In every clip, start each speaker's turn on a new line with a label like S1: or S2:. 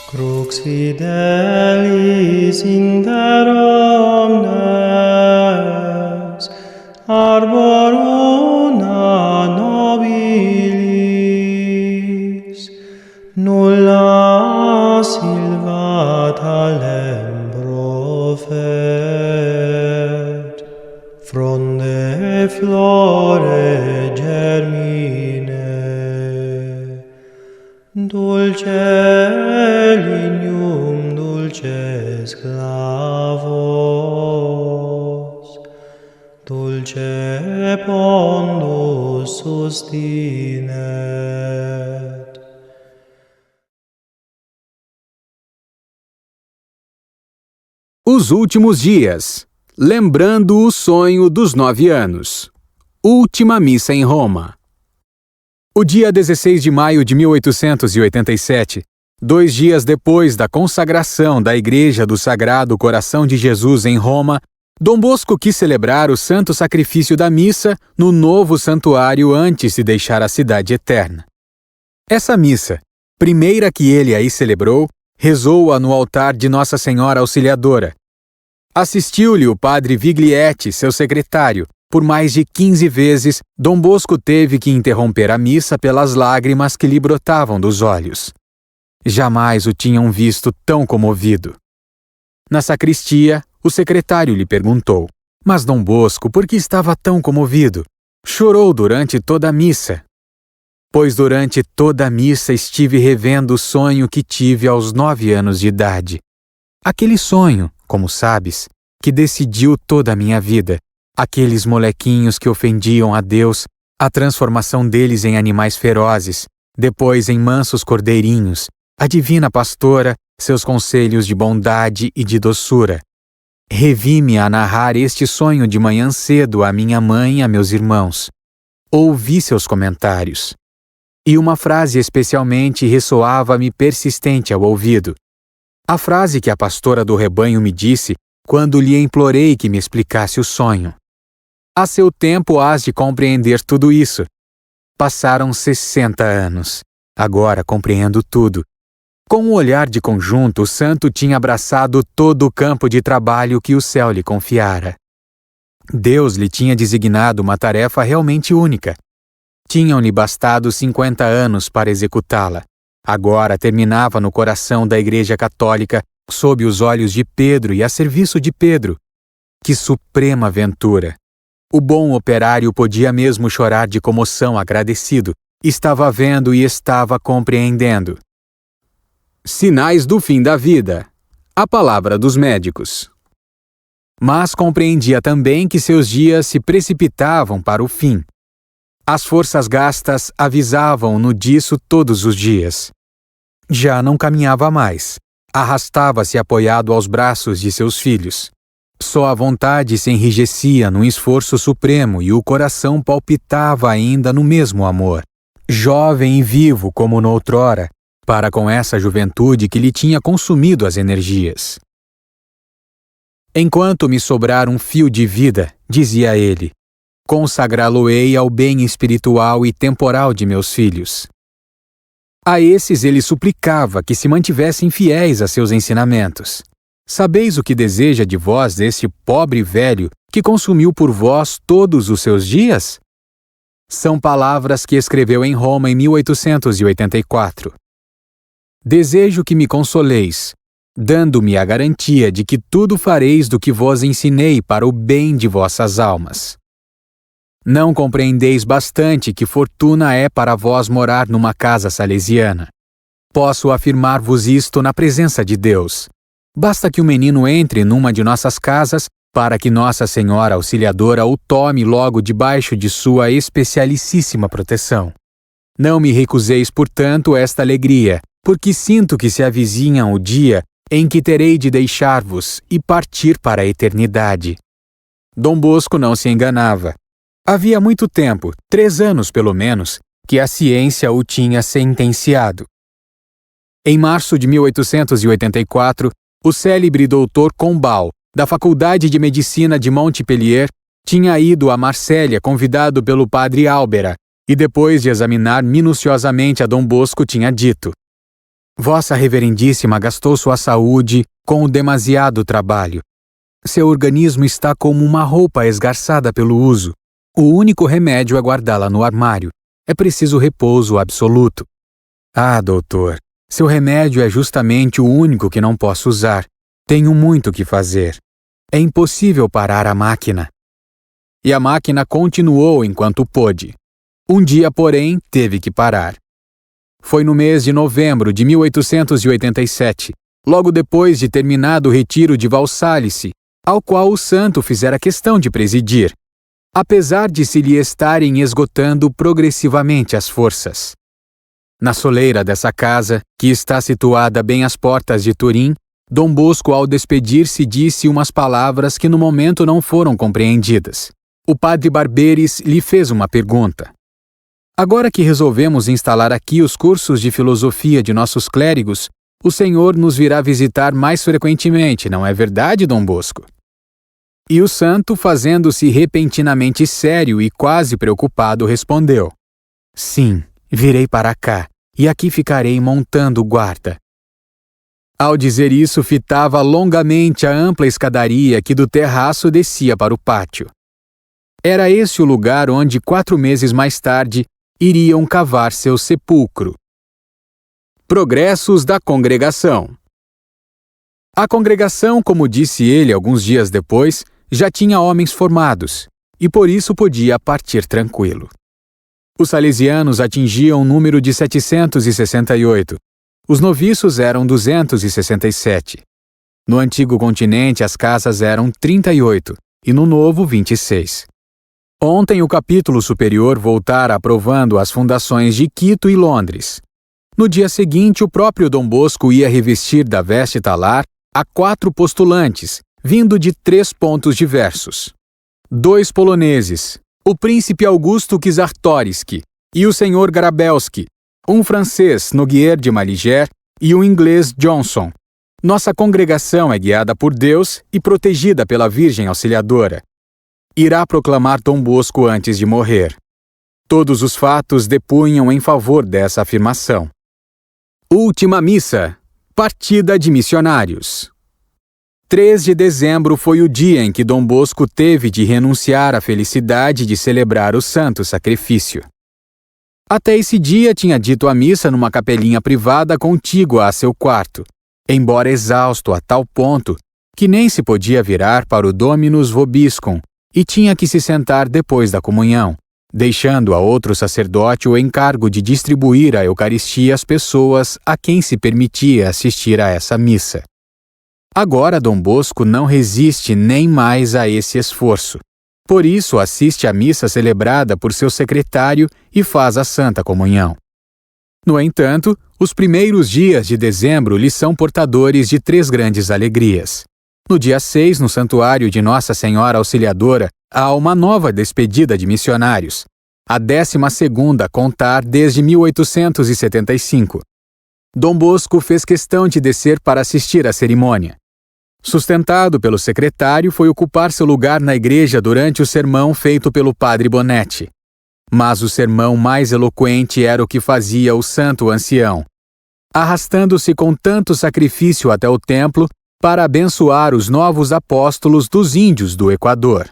S1: Crux fidelis inter omnes, arbor una nobilis, nulla silvata lembro fet, fronde flore germine, dulce lignum dulces clavos, dulce pondus sustinet.
S2: Os últimos dias, lembrando o sonho dos 9 anos. Última missa em Roma. O dia 16 de maio de 1887, 2 dias depois da consagração da Igreja do Sagrado Coração de Jesus em Roma, Dom Bosco quis celebrar o santo sacrifício da missa no novo santuário antes de deixar a cidade eterna. Essa missa, primeira que ele aí celebrou, rezou-a no altar de Nossa Senhora Auxiliadora. Assistiu-lhe o padre Viglietti, seu secretário. Por mais de 15 vezes, Dom Bosco teve que interromper a missa pelas lágrimas que lhe brotavam dos olhos. Jamais o tinham visto tão comovido. Na sacristia, o secretário lhe perguntou: "Mas Dom Bosco, por que estava tão comovido? Chorou durante toda a missa?" "Pois durante toda a missa estive revendo o sonho que tive aos 9 anos de idade. Aquele sonho, como sabes, que decidiu toda a minha vida. Aqueles molequinhos que ofendiam a Deus, a transformação deles em animais ferozes, depois em mansos cordeirinhos, a divina pastora, seus conselhos de bondade e de doçura. Revi-me a narrar este sonho de manhã cedo à minha mãe e a meus irmãos. Ouvi seus comentários. E uma frase especialmente ressoava-me persistente ao ouvido. A frase que a pastora do rebanho me disse quando lhe implorei que me explicasse o sonho. A seu tempo hás de compreender tudo isso. Passaram 60 anos. Agora compreendo tudo. Com um olhar de conjunto, o santo tinha abraçado todo o campo de trabalho que o céu lhe confiara. Deus lhe tinha designado uma tarefa realmente única. Tinham-lhe bastado 50 anos para executá-la. Agora terminava no coração da Igreja Católica, sob os olhos de Pedro e a serviço de Pedro. Que suprema ventura! O bom operário podia mesmo chorar de comoção agradecido. Estava vendo e estava compreendendo. Sinais do fim da vida. A palavra dos médicos. Mas compreendia também que seus dias se precipitavam para o fim. As forças gastas avisavam-no disso todos os dias. Já não caminhava mais. Arrastava-se apoiado aos braços de seus filhos. Só a vontade se enrijecia num esforço supremo e o coração palpitava ainda no mesmo amor. Jovem e vivo como noutrora, para com essa juventude que lhe tinha consumido as energias. Enquanto me sobrar um fio de vida, dizia ele, consagrá-lo-ei ao bem espiritual e temporal de meus filhos. A esses ele suplicava que se mantivessem fiéis a seus ensinamentos. Sabeis o que deseja de vós este pobre velho que consumiu por vós todos os seus dias? São palavras que escreveu em Roma em 1884. Desejo que me consoleis, dando-me a garantia de que tudo fareis do que vos ensinei para o bem de vossas almas. Não compreendeis bastante que fortuna é para vós morar numa casa salesiana. Posso afirmar-vos isto na presença de Deus. Basta que o menino entre numa de nossas casas para que Nossa Senhora Auxiliadora o tome logo debaixo de sua especialicíssima proteção. Não me recuseis, portanto, esta alegria, porque sinto que se avizinha o dia em que terei de deixar-vos e partir para a eternidade. Dom Bosco não se enganava. Havia muito tempo, 3 anos pelo menos, que a ciência o tinha sentenciado. Em março de 1884, o célebre doutor Combal, da Faculdade de Medicina de Montpellier, tinha ido a Marsella convidado pelo padre Álbera, e depois de examinar minuciosamente a Dom Bosco tinha dito: Vossa Reverendíssima gastou sua saúde com demasiado trabalho. Seu organismo está como uma roupa esgarçada pelo uso. O único remédio é guardá-la no armário. É preciso repouso absoluto. Ah, doutor, seu remédio é justamente o único que não posso usar. Tenho muito que fazer. É impossível parar a máquina. E a máquina continuou enquanto pôde. Um dia, porém, teve que parar. Foi no mês de novembro de 1887, logo depois de terminado o retiro de Valsálice, ao qual o santo fizera questão de presidir, apesar de se lhe estarem esgotando progressivamente as forças. Na soleira dessa casa, que está situada bem às portas de Turim, Dom Bosco, ao despedir-se, disse umas palavras que no momento não foram compreendidas. O padre Barberis lhe fez uma pergunta. Agora que resolvemos instalar aqui os cursos de filosofia de nossos clérigos, o senhor nos virá visitar mais frequentemente, não é verdade, Dom Bosco? E o santo, fazendo-se repentinamente sério e quase preocupado, respondeu: Sim, virei para cá, e aqui ficarei montando guarda. Ao dizer isso, fitava longamente a ampla escadaria que do terraço descia para o pátio. Era esse o lugar onde, 4 meses mais tarde, iriam cavar seu sepulcro. Progressos da congregação. A congregação, como disse ele alguns dias depois, já tinha homens formados, e por isso podia partir tranquilo. Os salesianos atingiam o número de 768. Os noviços eram 267. No antigo continente as casas eram 38, e no novo 26. Ontem o capítulo superior voltara aprovando as fundações de Quito e Londres. No dia seguinte, o próprio Dom Bosco ia revestir da veste talar a 4 postulantes, vindo de 3 pontos diversos. 2 poloneses, o príncipe Augusto Czartoryski e o senhor Grabowski, um francês, Noguier de Maliger, e um inglês, Johnson. Nossa congregação é guiada por Deus e protegida pela Virgem Auxiliadora. Irá proclamar Dom Bosco antes de morrer. Todos os fatos depunham em favor dessa afirmação. Última missa. Partida de missionários. 3 de dezembro foi o dia em que Dom Bosco teve de renunciar à felicidade de celebrar o santo sacrifício. Até esse dia tinha dito a missa numa capelinha privada contígua a seu quarto, embora exausto a tal ponto que nem se podia virar para o Dominus Vobiscum, e tinha que se sentar depois da comunhão, deixando a outro sacerdote o encargo de distribuir a Eucaristia às pessoas a quem se permitia assistir a essa missa. Agora Dom Bosco não resiste nem mais a esse esforço. Por isso assiste à missa celebrada por seu secretário e faz a Santa Comunhão. No entanto, os primeiros dias de dezembro lhe são portadores de 3 grandes alegrias. No dia 6, no santuário de Nossa Senhora Auxiliadora, há uma nova despedida de missionários, a 12ª a contar desde 1875. Dom Bosco fez questão de descer para assistir à cerimônia. Sustentado pelo secretário, foi ocupar seu lugar na igreja durante o sermão feito pelo padre Bonetti. Mas o sermão mais eloquente era o que fazia o santo ancião, arrastando-se com tanto sacrifício até o templo para abençoar os novos apóstolos dos índios do Equador.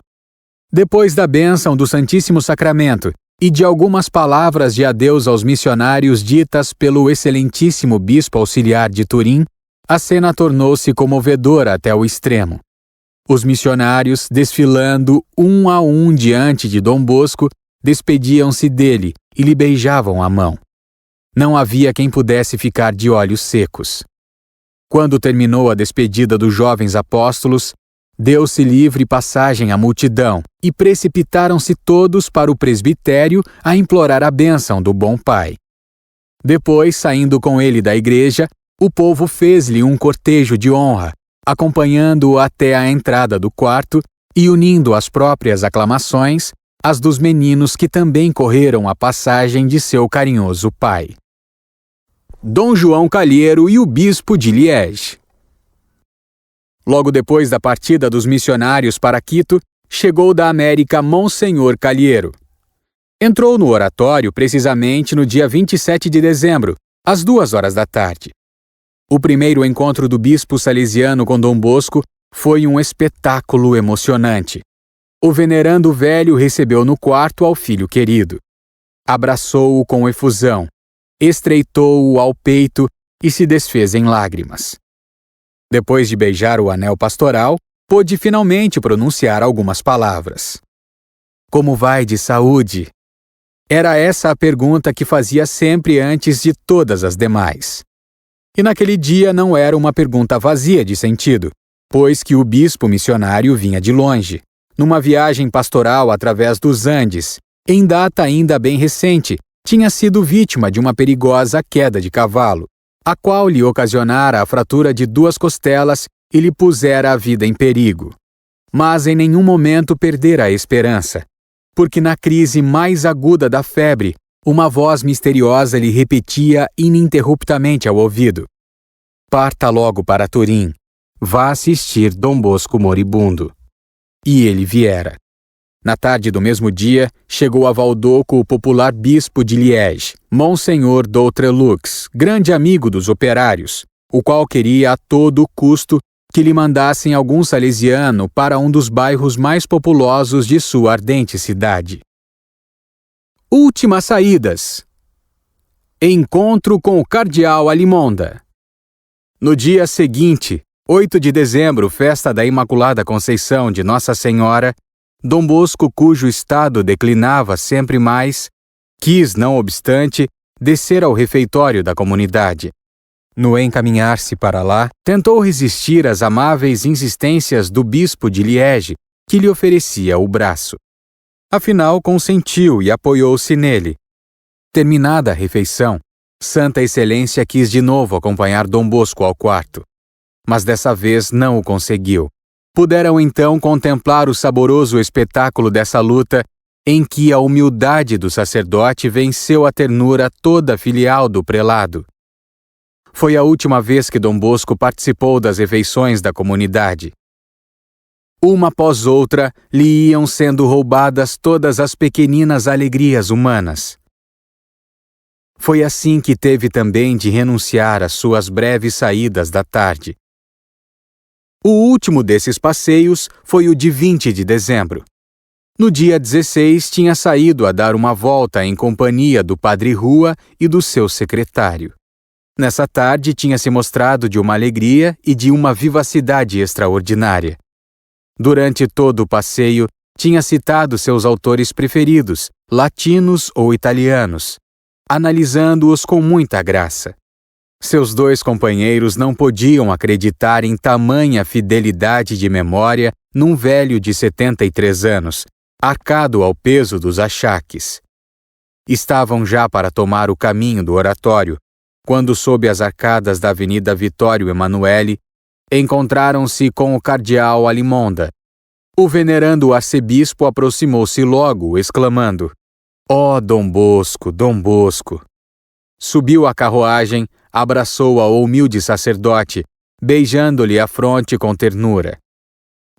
S2: Depois da bênção do Santíssimo Sacramento e de algumas palavras de adeus aos missionários ditas pelo excelentíssimo bispo auxiliar de Turim, a cena tornou-se comovedora até o extremo. Os missionários, desfilando um a um diante de Dom Bosco, despediam-se dele e lhe beijavam a mão. Não havia quem pudesse ficar de olhos secos. Quando terminou a despedida dos jovens apóstolos, deu-se livre passagem à multidão e precipitaram-se todos para o presbitério a implorar a bênção do bom pai. Depois, saindo com ele da igreja, o povo fez-lhe um cortejo de honra, acompanhando-o até a entrada do quarto e unindo as próprias aclamações às dos meninos que também correram a passagem de seu carinhoso pai. Dom João Calheiro e o bispo de Liege. Logo depois da partida dos missionários para Quito, chegou da América Monsenhor Calheiro. Entrou no oratório precisamente no dia 27 de dezembro, às 2 horas da tarde. O primeiro encontro do bispo salesiano com Dom Bosco foi um espetáculo emocionante. O venerando velho recebeu no quarto ao filho querido. Abraçou-o com efusão, estreitou-o ao peito e se desfez em lágrimas. Depois de beijar o anel pastoral, pôde finalmente pronunciar algumas palavras. Como vai de saúde? Era essa a pergunta que fazia sempre antes de todas as demais. E naquele dia não era uma pergunta vazia de sentido, pois que o bispo missionário vinha de longe, numa viagem pastoral através dos Andes, em data ainda bem recente, tinha sido vítima de uma perigosa queda de cavalo, a qual lhe ocasionara a fratura de 2 costelas e lhe pusera a vida em perigo. Mas em nenhum momento perdera a esperança, porque na crise mais aguda da febre, uma voz misteriosa lhe repetia ininterruptamente ao ouvido: parta logo para Turim, vá assistir Dom Bosco moribundo. E ele viera. Na tarde do mesmo dia, chegou a Valdoco o popular bispo de Liège, Monsenhor d'Outrelux, grande amigo dos operários, o qual queria a todo custo que lhe mandassem algum salesiano para um dos bairros mais populosos de sua ardente cidade. Últimas saídas. Encontro com o cardeal Alimonda. No dia seguinte, 8 de dezembro, festa da Imaculada Conceição de Nossa Senhora, Dom Bosco, cujo estado declinava sempre mais, quis, não obstante, descer ao refeitório da comunidade. No encaminhar-se para lá, tentou resistir às amáveis insistências do bispo de Liège, que lhe oferecia o braço. Afinal, consentiu e apoiou-se nele. Terminada a refeição, Santa Excelência quis de novo acompanhar Dom Bosco ao quarto. Mas dessa vez não o conseguiu. Puderam então contemplar o saboroso espetáculo dessa luta em que a humildade do sacerdote venceu a ternura toda filial do prelado. Foi a última vez que Dom Bosco participou das refeições da comunidade. Uma após outra, lhe iam sendo roubadas todas as pequeninas alegrias humanas. Foi assim que teve também de renunciar às suas breves saídas da tarde. O último desses passeios foi o de 20 de dezembro. No dia 16, tinha saído a dar uma volta em companhia do padre Rua e do seu secretário. Nessa tarde, tinha se mostrado de uma alegria e de uma vivacidade extraordinária. Durante todo o passeio, tinha citado seus autores preferidos, latinos ou italianos, analisando-os com muita graça. Seus 2 companheiros não podiam acreditar em tamanha fidelidade de memória num velho de 73 anos, arcado ao peso dos achaques. Estavam já para tomar o caminho do oratório, quando, sob as arcadas da Avenida Vittorio Emanuele, encontraram-se com o cardeal Alimonda. O venerando arcebispo aproximou-se logo, exclamando: "Ó Dom Bosco, Dom Bosco!" Subiu à carruagem, abraçou ao humilde sacerdote, beijando-lhe a fronte com ternura.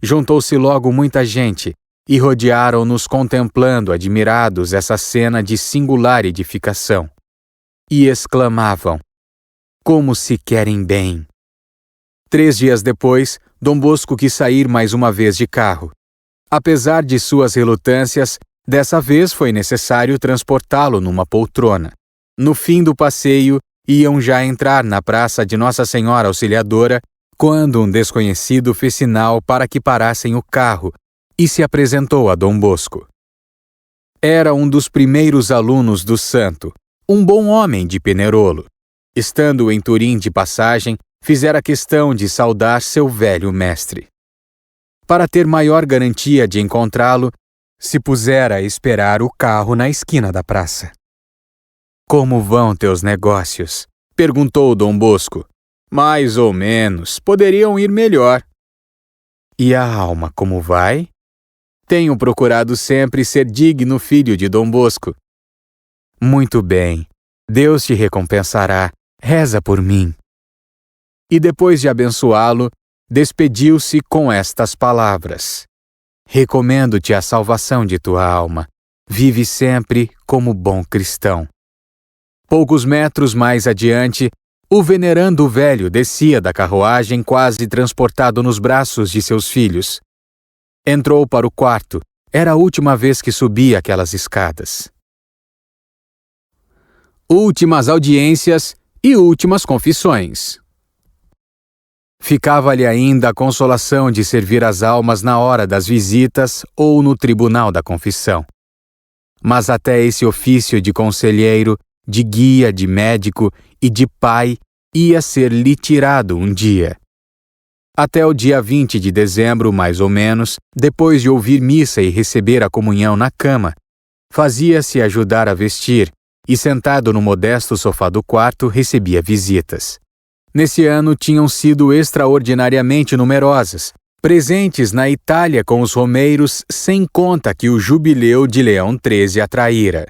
S2: Juntou-se logo muita gente, e rodearam-nos contemplando admirados essa cena de singular edificação. E exclamavam: "Como se querem bem!" 3 dias depois, Dom Bosco quis sair mais uma vez de carro. Apesar de suas relutâncias, dessa vez foi necessário transportá-lo numa poltrona. No fim do passeio, iam já entrar na praça de Nossa Senhora Auxiliadora, quando um desconhecido fez sinal para que parassem o carro e se apresentou a Dom Bosco. Era um dos primeiros alunos do santo, um bom homem de Pinerolo. Estando em Turim de passagem, fizera questão de saudar seu velho mestre. Para ter maior garantia de encontrá-lo, se pusera a esperar o carro na esquina da praça. "Como vão teus negócios?" perguntou Dom Bosco. "Mais ou menos, poderiam ir melhor." "E a alma como vai?" "Tenho procurado sempre ser digno filho de Dom Bosco." "Muito bem, Deus te recompensará, reza por mim." E depois de abençoá-lo, despediu-se com estas palavras: "Recomendo-te a salvação de tua alma. Vive sempre como bom cristão." Poucos metros mais adiante, O venerando velho descia da carruagem quase transportado nos braços de seus filhos. Entrou para o quarto. Era a última vez que subia aquelas escadas. Últimas audiências e últimas confissões. Ficava-lhe ainda a consolação de servir as almas na hora das visitas ou no tribunal da confissão. Mas até esse ofício de conselheiro, de guia, de médico e de pai ia ser-lhe tirado um dia. Até o dia 20 de dezembro, mais ou menos, depois de ouvir missa e receber a comunhão na cama, fazia-se ajudar a vestir e, sentado no modesto sofá do quarto, recebia visitas. Nesse ano tinham sido extraordinariamente numerosas, presentes na Itália com os romeiros, sem conta que o jubileu de Leão XIII atraíra.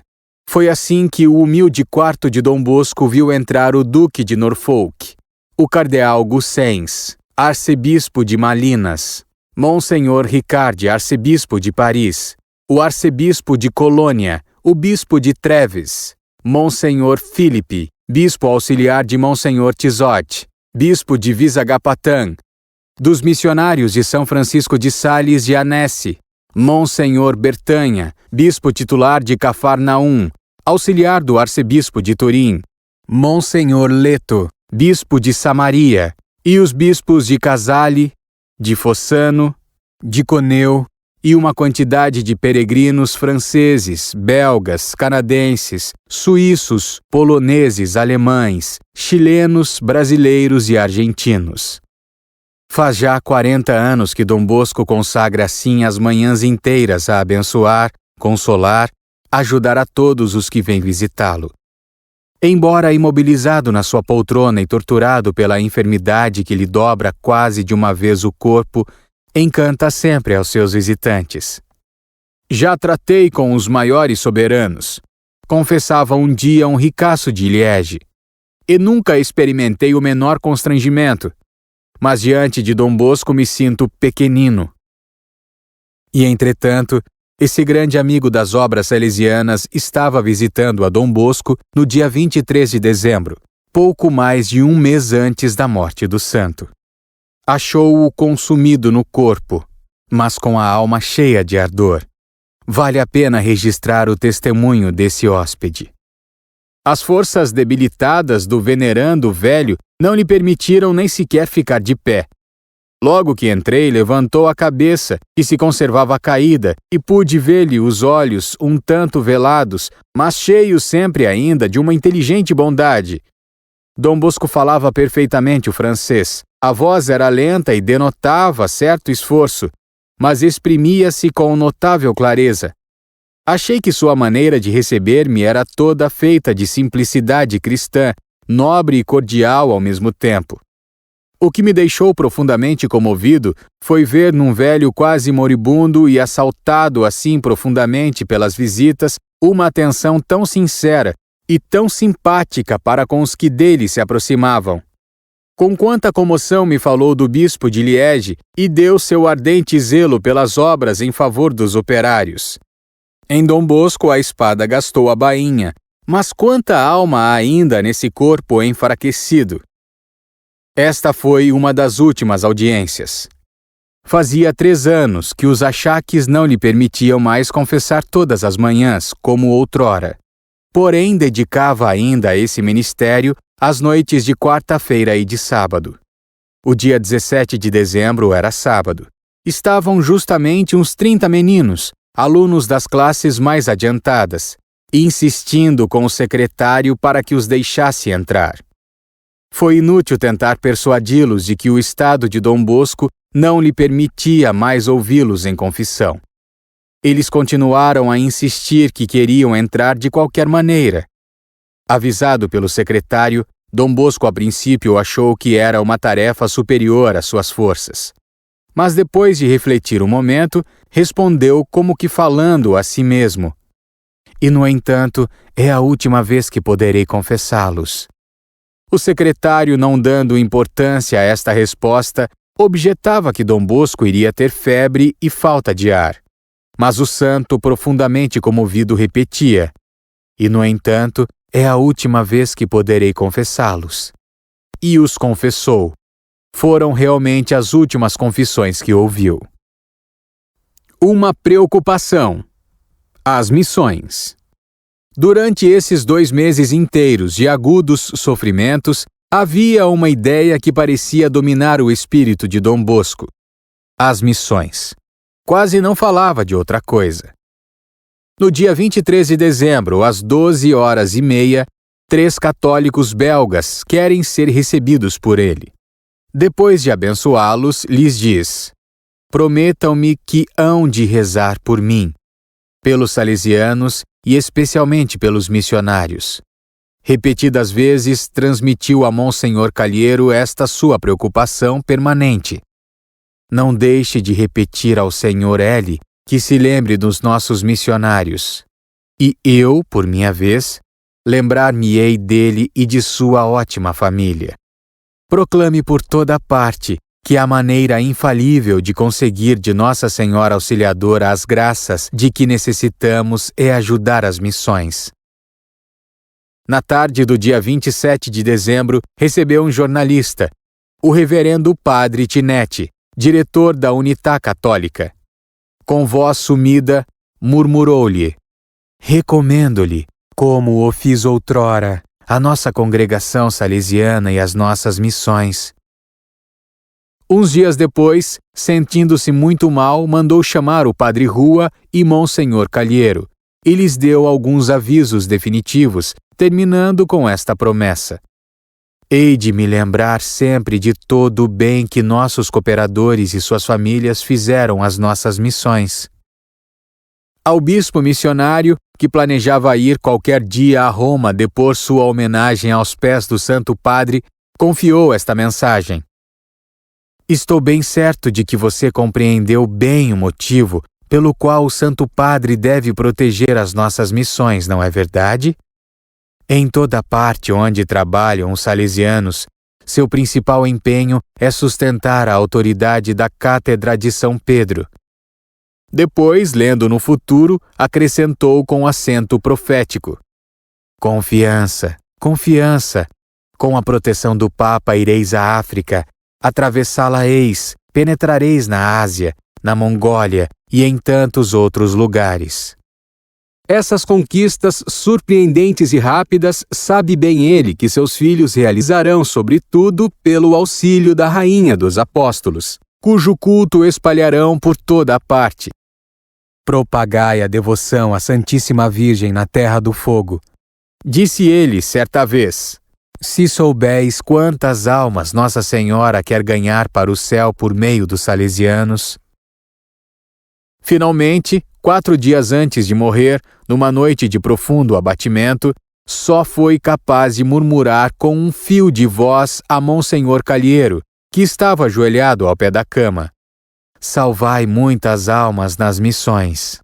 S2: Foi assim que o humilde quarto de Dom Bosco viu entrar o Duque de Norfolk, o Cardeal Gussens, arcebispo de Malinas, Monsenhor Ricard, arcebispo de Paris, o arcebispo de Colônia, o bispo de Treves, Monsenhor Philippe, bispo auxiliar de Monsenhor Tizot, bispo de Visagapatã, dos missionários de São Francisco de Sales e Annecy, Monsenhor Bertanha, bispo titular de Cafarnaum, auxiliar do arcebispo de Turim, Monsenhor Leto, bispo de Samaria, e os bispos de Casale, de Fossano, de Coneu, e uma quantidade de peregrinos franceses, belgas, canadenses, suíços, poloneses, alemães, chilenos, brasileiros e argentinos. Faz já 40 anos que Dom Bosco consagra assim as manhãs inteiras a abençoar, consolar, ajudar a todos os que vêm visitá-lo. Embora imobilizado na sua poltrona e torturado pela enfermidade que lhe dobra quase de uma vez o corpo, encanta sempre aos seus visitantes. Já tratei com os maiores soberanos, confessava um dia um ricaço de Liege, e nunca experimentei o menor constrangimento, mas diante de Dom Bosco me sinto pequenino. E, entretanto, esse grande amigo das obras salesianas estava visitando a Dom Bosco no dia 23 de dezembro, pouco mais de um mês antes da morte do santo. Achou-o consumido no corpo, mas com a alma cheia de ardor. Vale a pena registrar o testemunho desse hóspede. As forças debilitadas do venerando velho não lhe permitiram nem sequer ficar de pé. Logo que entrei, levantou a cabeça, que se conservava caída, e pude ver-lhe os olhos um tanto velados, mas cheios sempre ainda de uma inteligente bondade. Dom Bosco falava perfeitamente o francês. A voz era lenta e denotava certo esforço, mas exprimia-se com notável clareza. Achei que sua maneira de receber-me era toda feita de simplicidade cristã, nobre e cordial ao mesmo tempo. O que me deixou profundamente comovido foi ver num velho quase moribundo e assaltado assim profundamente pelas visitas uma atenção tão sincera e tão simpática para com os que dele se aproximavam. Com quanta comoção me falou do bispo de Liege e deu seu ardente zelo pelas obras em favor dos operários. Em Dom Bosco a espada gastou a bainha, mas quanta alma há ainda nesse corpo enfraquecido! Esta foi uma das últimas audiências. Fazia 3 anos que os achaques não lhe permitiam mais confessar todas as manhãs, como outrora. Porém, dedicava ainda a esse ministério as noites de quarta-feira e de sábado. O dia 17 de dezembro era sábado. Estavam justamente uns 30 meninos, alunos das classes mais adiantadas, insistindo com o secretário para que os deixasse entrar. Foi inútil tentar persuadi-los de que o estado de Dom Bosco não lhe permitia mais ouvi-los em confissão. Eles continuaram a insistir que queriam entrar de qualquer maneira. Avisado pelo secretário, Dom Bosco a princípio achou que era uma tarefa superior às suas forças. Mas depois de refletir um momento, respondeu como que falando a si mesmo: "E, no entanto, é a última vez que poderei confessá-los." O secretário, não dando importância a esta resposta, objetava que Dom Bosco iria ter febre e falta de ar. Mas o santo, profundamente comovido, repetia: "E, no entanto, é a última vez que poderei confessá-los." e os confessou. Foram realmente as últimas confissões que ouviu. Uma preocupação: as missões. Durante esses 2 meses inteiros de agudos sofrimentos, havia uma ideia que parecia dominar o espírito de Dom Bosco: as missões. Quase não falava de outra coisa. No dia 23 de dezembro, às 12h30, 3 católicos belgas querem ser recebidos por ele. Depois de abençoá-los, lhes diz: prometam-me que hão de rezar por mim, pelos salesianos e especialmente pelos missionários. Repetidas vezes transmitiu a Monsenhor Calheiro esta sua preocupação permanente. Não deixe de repetir ao Senhor L que se lembre dos nossos missionários. E eu, por minha vez, lembrar-me-ei dele e de sua ótima família. Proclame por toda parte que a maneira infalível de conseguir de Nossa Senhora Auxiliadora as graças de que necessitamos é ajudar as missões. Na tarde do dia 27 de dezembro, recebeu um jornalista, o reverendo Padre Tinetti, diretor da Unitá Católica. Com voz sumida, murmurou-lhe: recomendo-lhe, como o fiz outrora, a nossa congregação salesiana e as nossas missões. Uns dias depois, sentindo-se muito mal, mandou chamar o Padre Rua e Monsenhor Calheiro, e lhes deu alguns avisos definitivos, terminando com esta promessa: hei de me lembrar sempre de todo o bem que nossos cooperadores e suas famílias fizeram às nossas missões. Ao bispo missionário, que planejava ir qualquer dia a Roma depor sua homenagem aos pés do Santo Padre, confiou esta mensagem: estou bem certo de que você compreendeu bem o motivo pelo qual o Santo Padre deve proteger as nossas missões, não é verdade? Em toda parte onde trabalham os salesianos, seu principal empenho é sustentar a autoridade da Cátedra de São Pedro. Depois, lendo no futuro, acrescentou com acento profético: confiança, confiança. Com a proteção do Papa ireis à África, atravessá-la-eis, penetrareis na Ásia, na Mongólia e em tantos outros lugares. Essas conquistas surpreendentes e rápidas sabe bem ele que seus filhos realizarão, sobretudo, pelo auxílio da Rainha dos Apóstolos, cujo culto espalharão por toda a parte. Propagai a devoção à Santíssima Virgem na Terra do Fogo. Disse ele certa vez: se soubéis quantas almas Nossa Senhora quer ganhar para o céu por meio dos salesianos. Finalmente, 4 dias antes de morrer, numa noite de profundo abatimento, só foi capaz de murmurar com um fio de voz a Monsenhor Calheiro, que estava ajoelhado ao pé da cama: salvai muitas almas nas missões.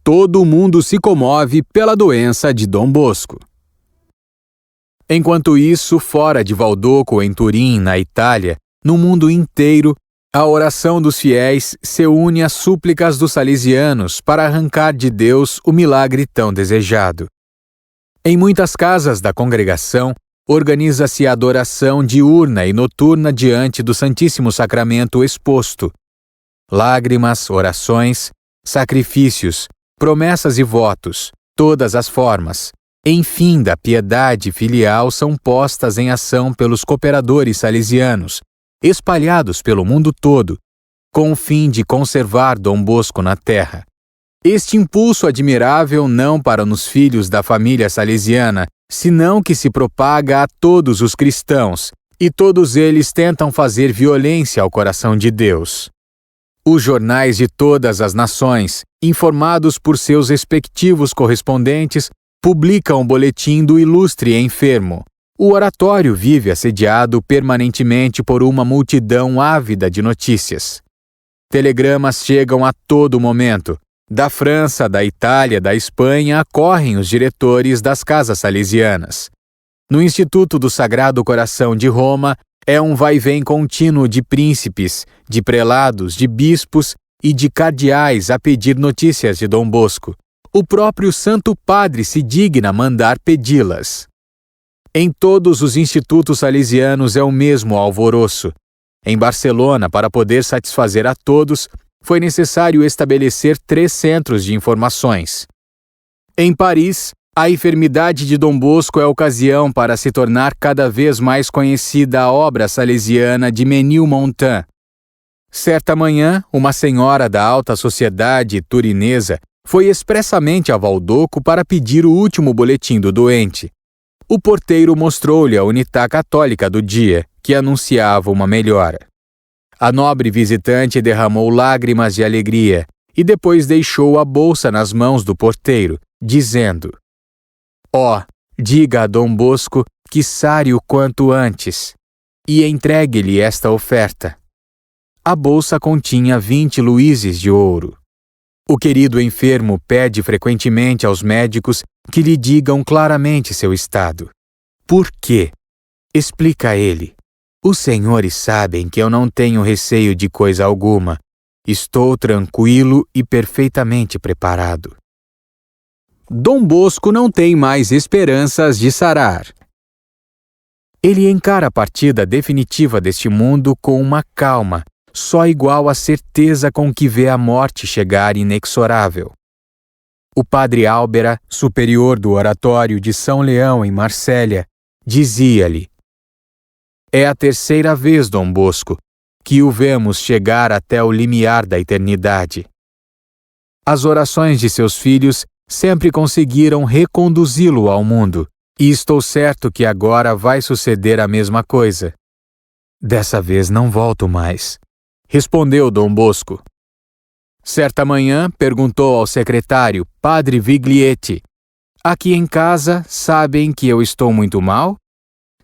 S2: Todo mundo se comove pela doença de Dom Bosco. Enquanto isso, fora de Valdoco, em Turim, na Itália, no mundo inteiro, a oração dos fiéis se une às súplicas dos salesianos para arrancar de Deus o milagre tão desejado. Em muitas casas da congregação, organiza-se a adoração diurna e noturna diante do Santíssimo Sacramento exposto. Lágrimas, orações, sacrifícios, promessas e votos, todas as formas, enfim, da piedade filial são postas em ação pelos cooperadores salesianos, espalhados pelo mundo todo, com o fim de conservar Dom Bosco na terra. Este impulso admirável não para nos filhos da família salesiana, senão que se propaga a todos os cristãos, e todos eles tentam fazer violência ao coração de Deus. Os jornais de todas as nações, informados por seus respectivos correspondentes, publicam o boletim do ilustre enfermo. O oratório vive assediado permanentemente por uma multidão ávida de notícias. Telegramas chegam a todo momento. Da França, da Itália, da Espanha, acorrem os diretores das casas salesianas. No Instituto do Sagrado Coração de Roma, é um vai-vem contínuo de príncipes, de prelados, de bispos e de cardeais a pedir notícias de Dom Bosco. O próprio Santo Padre se digna mandar pedi-las. Em todos os institutos salesianos é o mesmo alvoroço. Em Barcelona, para poder satisfazer a todos, foi necessário estabelecer 3 centros de informações. Em Paris, a enfermidade de Dom Bosco é ocasião para se tornar cada vez mais conhecida a obra salesiana de Ménilmontant. Certa manhã, uma senhora da alta sociedade turinesa foi expressamente a Valdoco para pedir o último boletim do doente. O porteiro mostrou-lhe a unitá católica do dia, que anunciava uma melhora. A nobre visitante derramou lágrimas de alegria e depois deixou a bolsa nas mãos do porteiro, dizendo: Ó, diga a Dom Bosco que sare o quanto antes, e entregue-lhe esta oferta. A bolsa continha 20 luíses de ouro. O querido enfermo pede frequentemente aos médicos que lhe digam claramente seu estado. Por quê? Explica a ele. Os senhores sabem que eu não tenho receio de coisa alguma. Estou tranquilo e perfeitamente preparado. Dom Bosco não tem mais esperanças de sarar. Ele encara a partida definitiva deste mundo com uma calma, só igual à certeza com que vê a morte chegar inexorável. O padre Álbera, superior do oratório de São Leão em Marsella, dizia-lhe: É a 3ª vez, Dom Bosco, que o vemos chegar até o limiar da eternidade. As orações de seus filhos sempre conseguiram reconduzi-lo ao mundo, e estou certo que agora vai suceder a mesma coisa. Dessa vez não volto mais, respondeu Dom Bosco. Certa manhã perguntou ao secretário, padre Viglietti: Aqui em casa sabem que eu estou muito mal?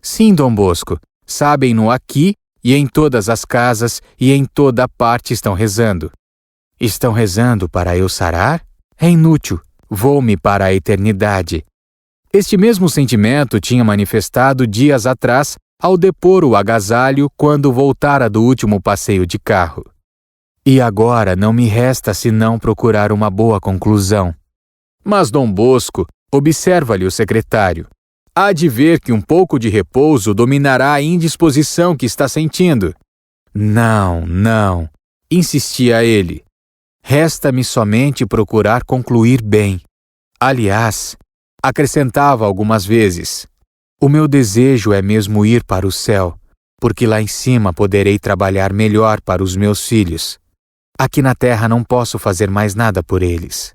S2: Sim, Dom Bosco, sabem-no aqui e em todas as casas e em toda parte estão rezando. Estão rezando para eu sarar? É inútil, vou-me para a eternidade. Este mesmo sentimento tinha manifestado dias atrás ao depor o agasalho quando voltara do último passeio de carro. E agora não me resta senão procurar uma boa conclusão. Mas Dom Bosco, observa-lhe o secretário, há de ver que um pouco de repouso dominará a indisposição que está sentindo. Não, insistia ele. Resta-me somente procurar concluir bem. Aliás, acrescentava algumas vezes, o meu desejo é mesmo ir para o céu, porque lá em cima poderei trabalhar melhor para os meus filhos. Aqui na terra não posso fazer mais nada por eles.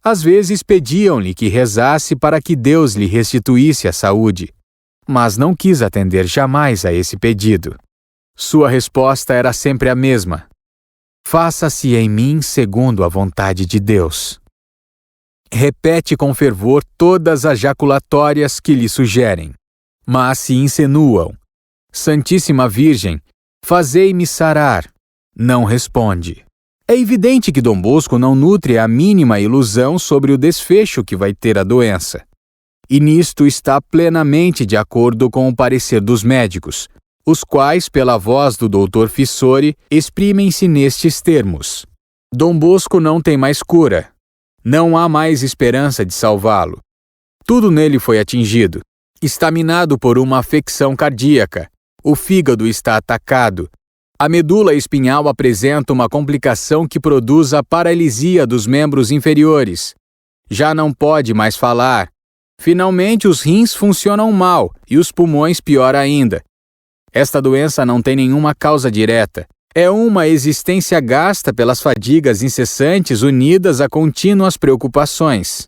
S2: Às vezes pediam-lhe que rezasse para que Deus lhe restituísse a saúde, mas não quis atender jamais a esse pedido. Sua resposta era sempre a mesma: faça-se em mim segundo a vontade de Deus. Repete com fervor todas as jaculatórias que lhe sugerem, mas se insinuam: Santíssima Virgem, fazei-me sarar. Não responde. É evidente que Dom Bosco não nutre a mínima ilusão sobre o desfecho que vai ter a doença. E nisto está plenamente de acordo com o parecer dos médicos, os quais, pela voz do Dr. Fissori, exprimem-se nestes termos: Dom Bosco não tem mais cura. Não há mais esperança de salvá-lo. Tudo nele foi atingido. Está minado por uma afecção cardíaca. O fígado está atacado. A medula espinhal apresenta uma complicação que produz a paralisia dos membros inferiores. Já não pode mais falar. Finalmente, os rins funcionam mal e os pulmões pior ainda. Esta doença não tem nenhuma causa direta. É uma existência gasta pelas fadigas incessantes unidas a contínuas preocupações.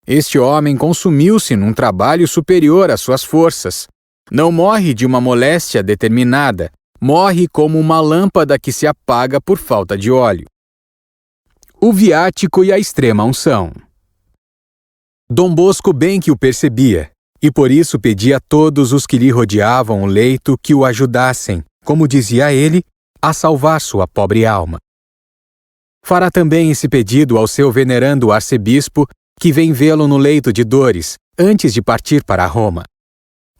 S2: Este homem consumiu-se num trabalho superior às suas forças. Não morre de uma moléstia determinada. Morre como uma lâmpada que se apaga por falta de óleo. O viático e a extrema unção. Dom Bosco bem que o percebia, e por isso pedia a todos os que lhe rodeavam o leito que o ajudassem, como dizia ele, a salvar sua pobre alma. Fará também esse pedido ao seu venerando arcebispo, que vem vê-lo no leito de dores, antes de partir para Roma.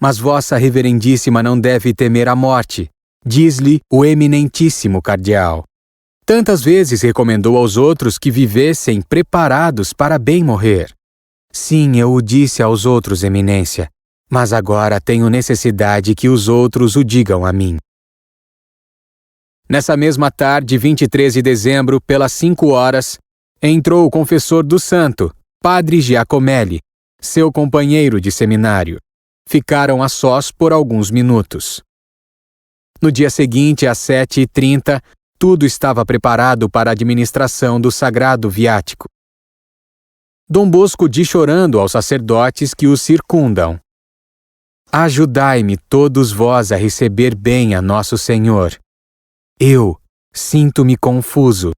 S2: Mas vossa reverendíssima não deve temer a morte, diz-lhe o eminentíssimo cardeal. Tantas vezes recomendou aos outros que vivessem preparados para bem morrer. Sim, eu o disse aos outros, eminência. mas agora tenho necessidade que os outros o digam a mim. Nessa mesma tarde, 23 de dezembro, pelas 5 horas, entrou o confessor do santo, Padre Giacomelli, seu companheiro de seminário. Ficaram a sós por alguns minutos. No dia seguinte, às 7h30, tudo estava preparado para a administração do sagrado viático. Dom Bosco diz chorando aos sacerdotes que os circundam: Ajudai-me todos vós a receber bem a Nosso Senhor. Eu sinto-me confuso.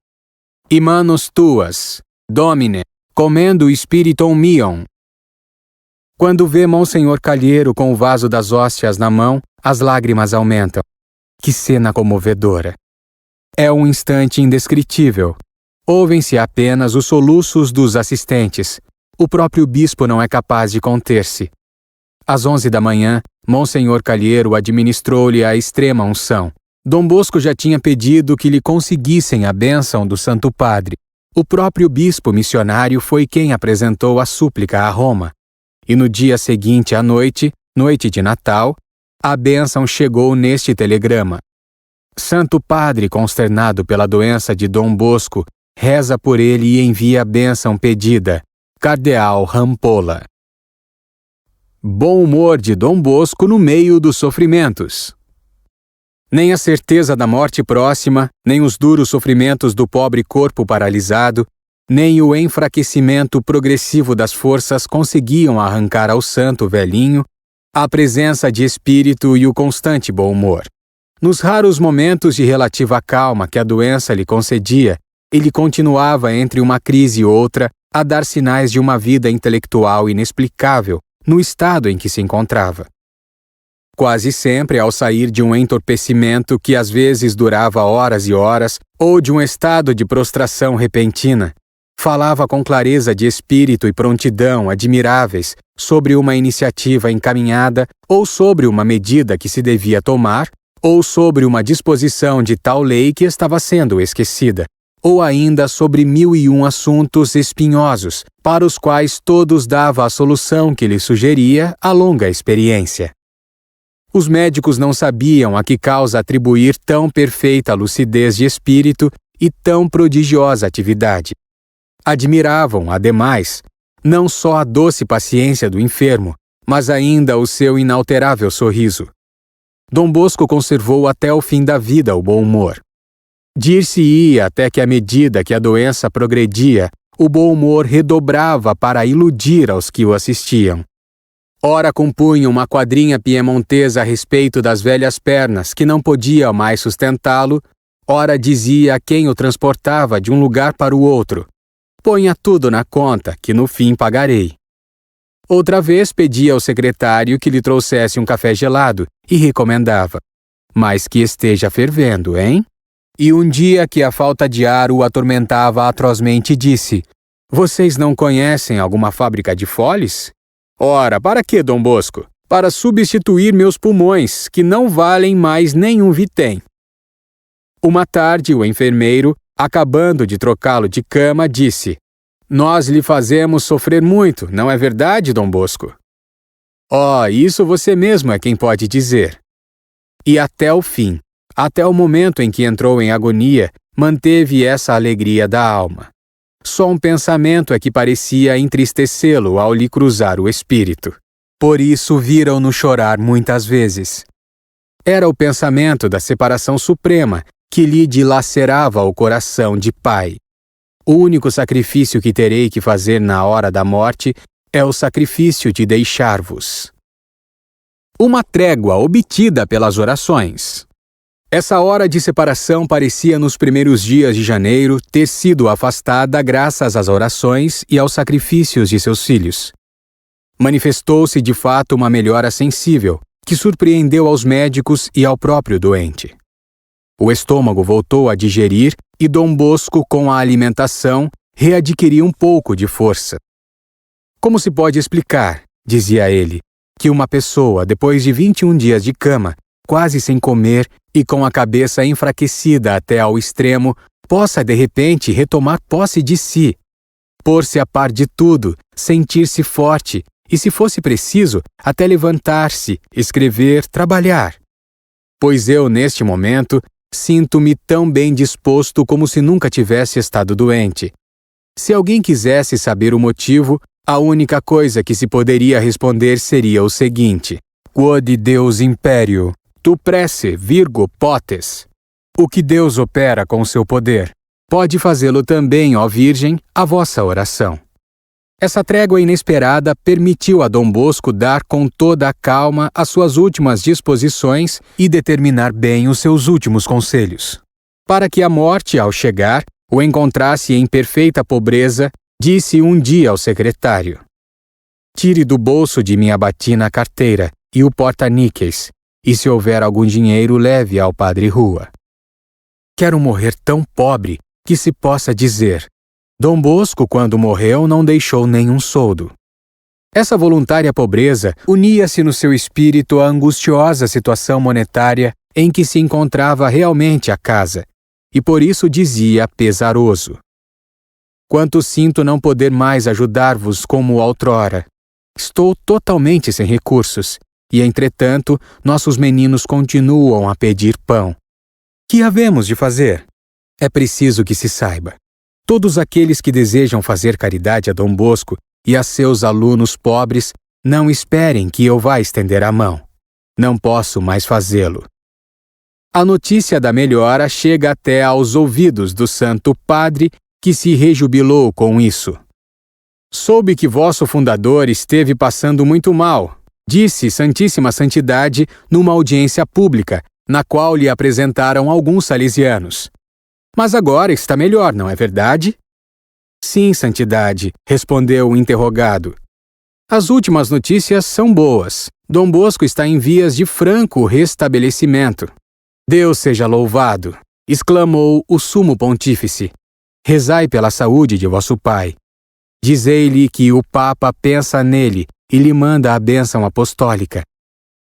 S2: E manos tuas, Domine, comendo spiritum meum. Quando vê Monsenhor Calheiro com o vaso das hóstias na mão, as lágrimas aumentam. Que cena comovedora! É um instante indescritível. Ouvem-se apenas os soluços dos assistentes. O próprio bispo não é capaz de conter-se. Às 11 da manhã, Monsenhor Calheiro administrou-lhe a extrema unção. Dom Bosco já tinha pedido que lhe conseguissem a bênção do Santo Padre. O próprio bispo missionário foi quem apresentou a súplica a Roma. E no dia seguinte à noite, noite de Natal, a bênção chegou neste telegrama: Santo Padre, consternado pela doença de Dom Bosco, reza por ele e envia a bênção pedida. Cardeal Rampolla. Bom humor de Dom Bosco no meio dos sofrimentos. Nem a certeza da morte próxima, nem os duros sofrimentos do pobre corpo paralisado, nem o enfraquecimento progressivo das forças conseguiam arrancar ao santo velhinho a presença de espírito e o constante bom humor. Nos raros momentos de relativa calma que a doença lhe concedia, ele continuava entre uma crise e outra a dar sinais de uma vida intelectual inexplicável no estado em que se encontrava. Quase sempre, ao sair de um entorpecimento que às vezes durava horas e horas, ou de um estado de prostração repentina, falava com clareza de espírito e prontidão admiráveis sobre uma iniciativa encaminhada, ou sobre uma medida que se devia tomar, ou sobre uma disposição de tal lei que estava sendo esquecida, ou ainda sobre 1001 assuntos espinhosos, para os quais todos dava a solução que lhe sugeria a longa experiência. Os médicos não sabiam a que causa atribuir tão perfeita lucidez de espírito e tão prodigiosa atividade. Admiravam, ademais, não só a doce paciência do enfermo, mas ainda o seu inalterável sorriso. Dom Bosco conservou até o fim da vida o bom humor. Dir-se-ia até que, à medida que a doença progredia, o bom humor redobrava para iludir aos que o assistiam. Ora compunha uma quadrinha piemontesa a respeito das velhas pernas que não podia mais sustentá-lo, ora dizia a quem o transportava de um lugar para o outro: ponha tudo na conta, que no fim pagarei. Outra vez pedia ao secretário que lhe trouxesse um café gelado e recomendava: mas que esteja fervendo, hein? E um dia que a falta de ar o atormentava atrozmente, disse: vocês não conhecem alguma fábrica de foles? Ora, para que, Dom Bosco? Para substituir meus pulmões, que não valem mais nenhum vitém. Uma tarde, o enfermeiro, acabando de trocá-lo de cama, disse: nós lhe fazemos sofrer muito, não é verdade, Dom Bosco? Oh, isso você mesmo é quem pode dizer. E até o fim, até o momento em que entrou em agonia, manteve essa alegria da alma. Só um pensamento é que parecia entristecê-lo ao lhe cruzar o espírito. Por isso viram-no chorar muitas vezes. Era o pensamento da separação suprema que lhe dilacerava o coração de pai. O único sacrifício que terei que fazer na hora da morte é o sacrifício de deixar-vos. Uma trégua obtida pelas orações. Essa hora de separação parecia nos primeiros dias de janeiro ter sido afastada graças às orações e aos sacrifícios de seus filhos. Manifestou-se de fato uma melhora sensível, que surpreendeu aos médicos e ao próprio doente. O estômago voltou a digerir e Dom Bosco, com a alimentação, readquiriu um pouco de força. Como se pode explicar, dizia ele, que uma pessoa, depois de 21 dias de cama, quase sem comer e com a cabeça enfraquecida até ao extremo, possa de repente retomar posse de si, pôr-se a par de tudo, sentir-se forte e, se fosse preciso, até levantar-se, escrever, trabalhar. Pois eu, neste momento, sinto-me tão bem disposto como se nunca tivesse estado doente. Se alguém quisesse saber o motivo, a única coisa que se poderia responder seria o seguinte: Quod Deus imperio, tu presse, virgo, potes. O que Deus opera com seu poder, pode fazê-lo também, ó Virgem, a vossa oração. Essa trégua inesperada permitiu a Dom Bosco dar com toda a calma as suas últimas disposições e determinar bem os seus últimos conselhos. Para que a morte, ao chegar, o encontrasse em perfeita pobreza, disse um dia ao secretário: Tire do bolso de minha batina a carteira e o porta-níqueis, e se houver algum dinheiro, leve ao padre Rua. Quero morrer tão pobre que se possa dizer: Dom Bosco, quando morreu, não deixou nenhum soldo. Essa voluntária pobreza unia-se no seu espírito à angustiosa situação monetária em que se encontrava realmente a casa, e por isso dizia pesaroso: Quanto sinto não poder mais ajudar-vos como outrora. Estou totalmente sem recursos, e entretanto nossos meninos continuam a pedir pão. Que havemos de fazer? É preciso que se saiba. Todos aqueles que desejam fazer caridade a Dom Bosco e a seus alunos pobres, não esperem que eu vá estender a mão. Não posso mais fazê-lo. A notícia da melhora chega até aos ouvidos do Santo Padre, que se rejubilou com isso. Soube que vosso fundador esteve passando muito mal, disse Santíssima Santidade numa audiência pública, na qual lhe apresentaram alguns salesianos. Mas agora está melhor, não é verdade? Sim, Santidade, respondeu o interrogado. As últimas notícias são boas. Dom Bosco está em vias de franco restabelecimento. Deus seja louvado, exclamou o sumo pontífice. Rezai pela saúde de vosso pai. Dizei-lhe que o Papa pensa nele e lhe manda a bênção apostólica.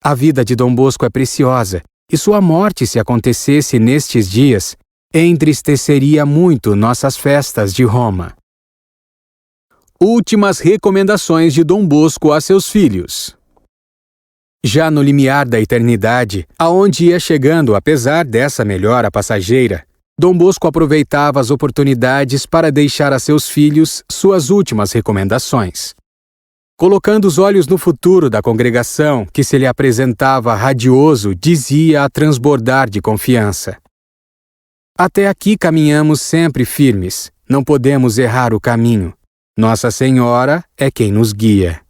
S2: A vida de Dom Bosco é preciosa, e sua morte, se acontecesse nestes dias, entristeceria muito nossas festas de Roma. Últimas recomendações de Dom Bosco a seus filhos. Já no limiar da eternidade, aonde ia chegando apesar dessa melhora passageira, Dom Bosco aproveitava as oportunidades para deixar a seus filhos suas últimas recomendações. Colocando os olhos no futuro da congregação, que se lhe apresentava radioso, dizia a transbordar de confiança: Até aqui caminhamos sempre firmes, não podemos errar o caminho. Nossa Senhora é quem nos guia.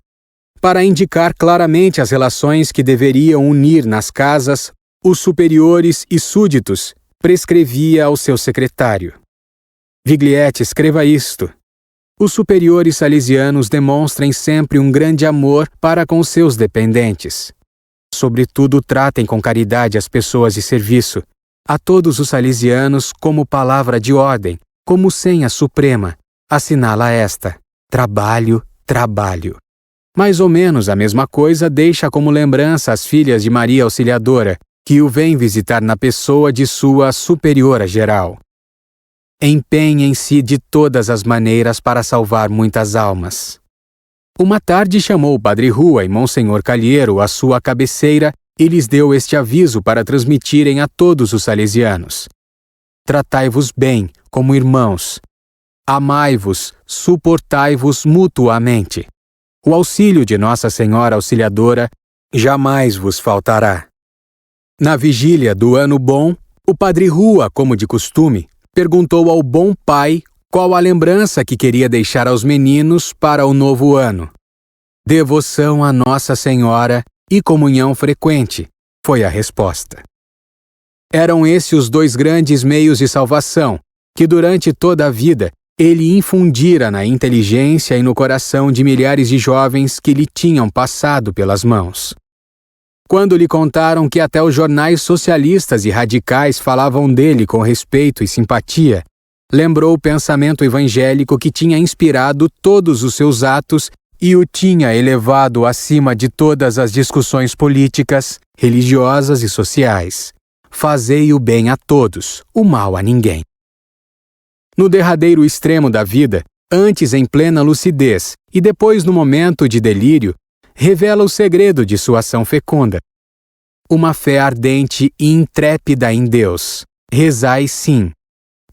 S2: Para indicar claramente as relações que deveriam unir nas casas, os superiores e súditos, prescrevia ao seu secretário: Vigliete, escreva isto. Os superiores salesianos demonstrem sempre um grande amor para com seus dependentes. Sobretudo, tratem com caridade as pessoas de serviço, a todos os salesianos como palavra de ordem, como senha suprema, assinala esta: trabalho, trabalho. Mais ou menos a mesma coisa deixa como lembrança as filhas de Maria Auxiliadora, que o vem visitar na pessoa de sua superiora geral. Empenhem-se de todas as maneiras para salvar muitas almas. Uma tarde chamou o Padre Rua e Monsenhor Calheiro à sua cabeceira e lhes deu este aviso para transmitirem a todos os salesianos: Tratai-vos bem, como irmãos. Amai-vos, suportai-vos mutuamente. O auxílio de Nossa Senhora Auxiliadora jamais vos faltará. Na vigília do Ano Bom, o Padre Rua, como de costume, perguntou ao bom pai qual a lembrança que queria deixar aos meninos para o novo ano. Devoção a Nossa Senhora e comunhão frequente, foi a resposta. Eram esses os dois grandes meios de salvação que, durante toda a vida, ele infundira na inteligência e no coração de milhares de jovens que lhe tinham passado pelas mãos. Quando lhe contaram que até os jornais socialistas e radicais falavam dele com respeito e simpatia, lembrou o pensamento evangélico que tinha inspirado todos os seus atos e o tinha elevado acima de todas as discussões políticas, religiosas e sociais. Fazei o bem a todos, o mal a ninguém. No derradeiro extremo da vida, antes em plena lucidez e depois no momento de delírio, revela o segredo de sua ação fecunda. Uma fé ardente e intrépida em Deus. Rezai sim,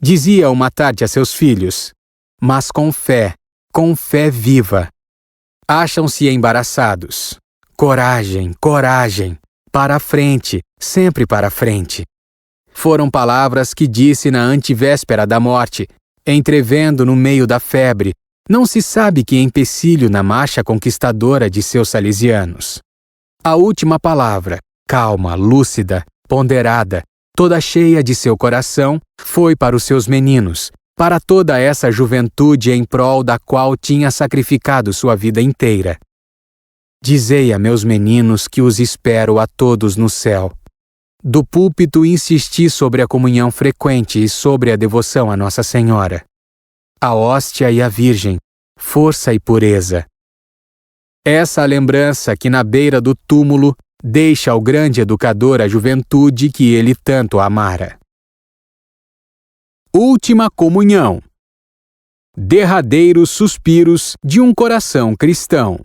S2: dizia uma tarde a seus filhos, mas com fé viva. Acham-se embaraçados. Coragem, coragem, para a frente, sempre para a frente. Foram palavras que disse na antevéspera da morte, entrevendo no meio da febre, não se sabe que empecilho na marcha conquistadora de seus salesianos. A última palavra, calma, lúcida, ponderada, toda cheia de seu coração, foi para os seus meninos, para toda essa juventude em prol da qual tinha sacrificado sua vida inteira. Dizei a meus meninos que os espero a todos no céu. Do púlpito insisti sobre a comunhão frequente e sobre a devoção a Nossa Senhora. A hóstia e a Virgem, força e pureza. Essa a lembrança que na beira do túmulo deixa ao grande educador a juventude que ele tanto amara. Última comunhão. Derradeiros suspiros de um coração cristão.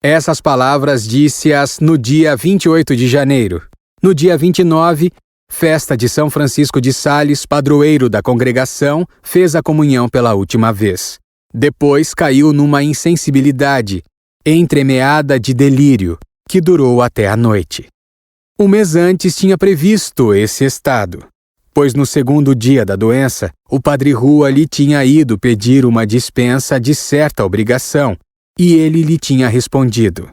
S2: Essas palavras disse-as no dia 28 de janeiro. No dia 29, festa de São Francisco de Sales, padroeiro da congregação, fez a comunhão pela última vez. Depois caiu numa insensibilidade, entremeada de delírio, que durou até a noite. Um mês antes tinha previsto esse estado, pois no segundo dia da doença, o padre Rua lhe tinha ido pedir uma dispensa de certa obrigação, e ele lhe tinha respondido: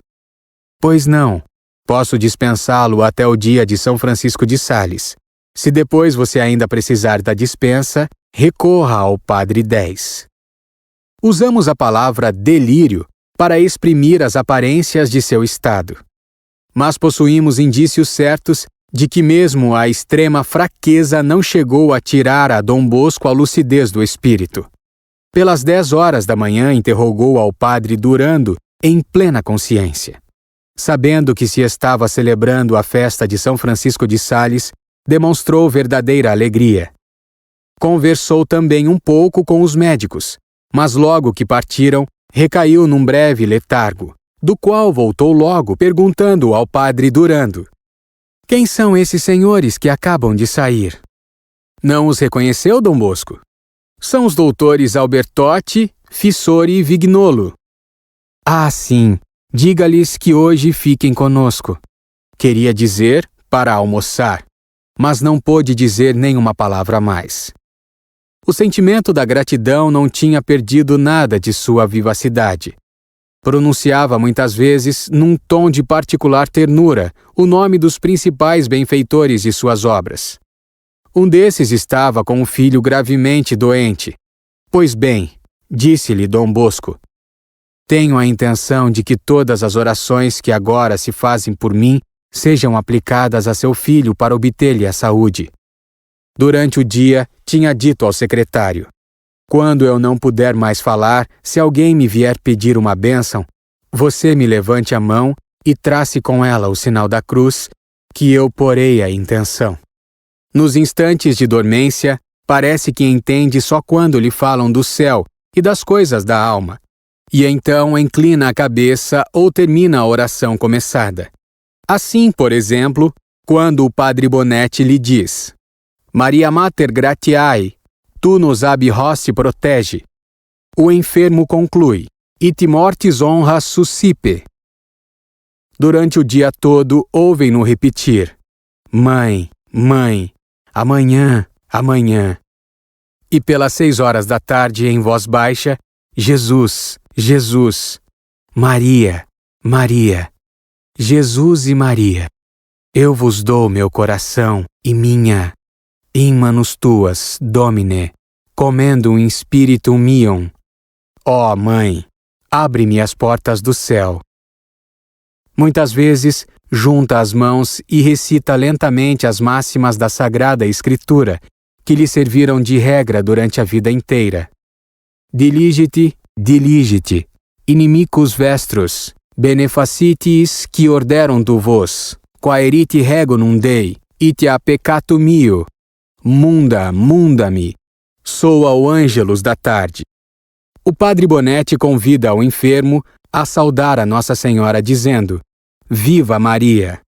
S2: "Pois não, posso dispensá-lo até o dia de São Francisco de Sales. Se depois você ainda precisar da dispensa, recorra ao Padre 10. Usamos a palavra delírio para exprimir as aparências de seu estado. Mas possuímos indícios certos de que mesmo a extrema fraqueza não chegou a tirar a Dom Bosco a lucidez do espírito. Pelas 10 horas da manhã interrogou ao padre Durando em plena consciência. Sabendo que se estava celebrando a festa de São Francisco de Sales, demonstrou verdadeira alegria. Conversou também um pouco com os médicos, mas logo que partiram, recaiu num breve letargo, do qual voltou logo perguntando ao padre Durando: "Quem são esses senhores que acabam de sair?" "Não os reconheceu, Dom Bosco? São os doutores Albertotti, Fissori e Vignolo." "Ah, sim. Diga-lhes que hoje fiquem conosco." Queria dizer para almoçar, mas não pôde dizer nenhuma palavra a mais. O sentimento da gratidão não tinha perdido nada de sua vivacidade. Pronunciava muitas vezes, num tom de particular ternura, o nome dos principais benfeitores de suas obras. Um desses estava com um filho gravemente doente. "Pois bem", disse-lhe Dom Bosco, "tenho a intenção de que todas as orações que agora se fazem por mim sejam aplicadas a seu filho para obter-lhe a saúde." Durante o dia, tinha dito ao secretário: "Quando eu não puder mais falar, se alguém me vier pedir uma bênção, você me levante a mão e trace com ela o sinal da cruz, que eu porei a intenção." Nos instantes de dormência, parece que entende só quando lhe falam do céu e das coisas da alma, e então inclina a cabeça ou termina a oração começada. Assim, por exemplo, quando o padre Bonetti lhe diz: "Maria Mater Gratiae, tu nos ab hoste protege", o enfermo conclui: "It mortis honra suscipe." Durante o dia todo, ouvem-no repetir: "Mãe, mãe, amanhã, amanhã." E pelas 6 horas da tarde, em voz baixa: "Jesus, Jesus, Maria, Maria, Jesus e Maria, eu vos dou meu coração e minha, in manus tuas, Domine, comendo in spiritum meum. Ó Mãe, abre-me as portas do céu." Muitas vezes, junta as mãos e recita lentamente as máximas da Sagrada Escritura, que lhe serviram de regra durante a vida inteira. "Diligite, diligite, inimicus vestros, benefacitiis qui orderunt vos, quaeriti regonum Dei, ite a peccatum mio, munda, munda-me, soa o ângelus da tarde." O padre Bonetti convida o enfermo a saudar a Nossa Senhora dizendo: Viva Maria!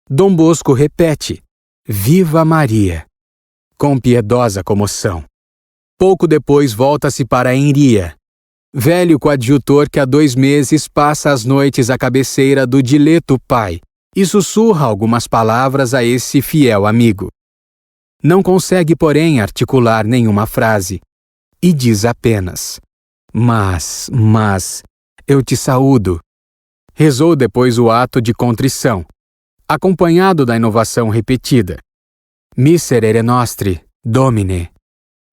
S2: Dom Bosco repete: Viva Maria! Com piedosa comoção. Pouco depois volta-se para Enria, velho coadjutor que há 2 meses passa as noites à cabeceira do dileto pai e sussurra algumas palavras a esse fiel amigo. Não consegue, porém, articular nenhuma frase e diz apenas: Mas, eu te saúdo. Rezou depois o ato de contrição, acompanhado da inovação repetida: Miserere nostri, Domine.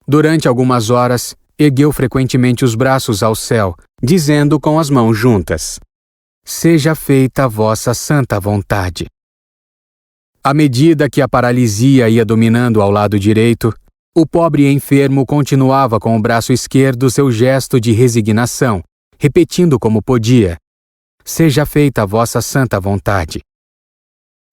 S2: Durante algumas horas, ergueu frequentemente os braços ao céu, dizendo com as mãos juntas: Seja feita a vossa santa vontade. À medida que a paralisia ia dominando ao lado direito, o pobre enfermo continuava com o braço esquerdo seu gesto de resignação, repetindo como podia: Seja feita a vossa santa vontade.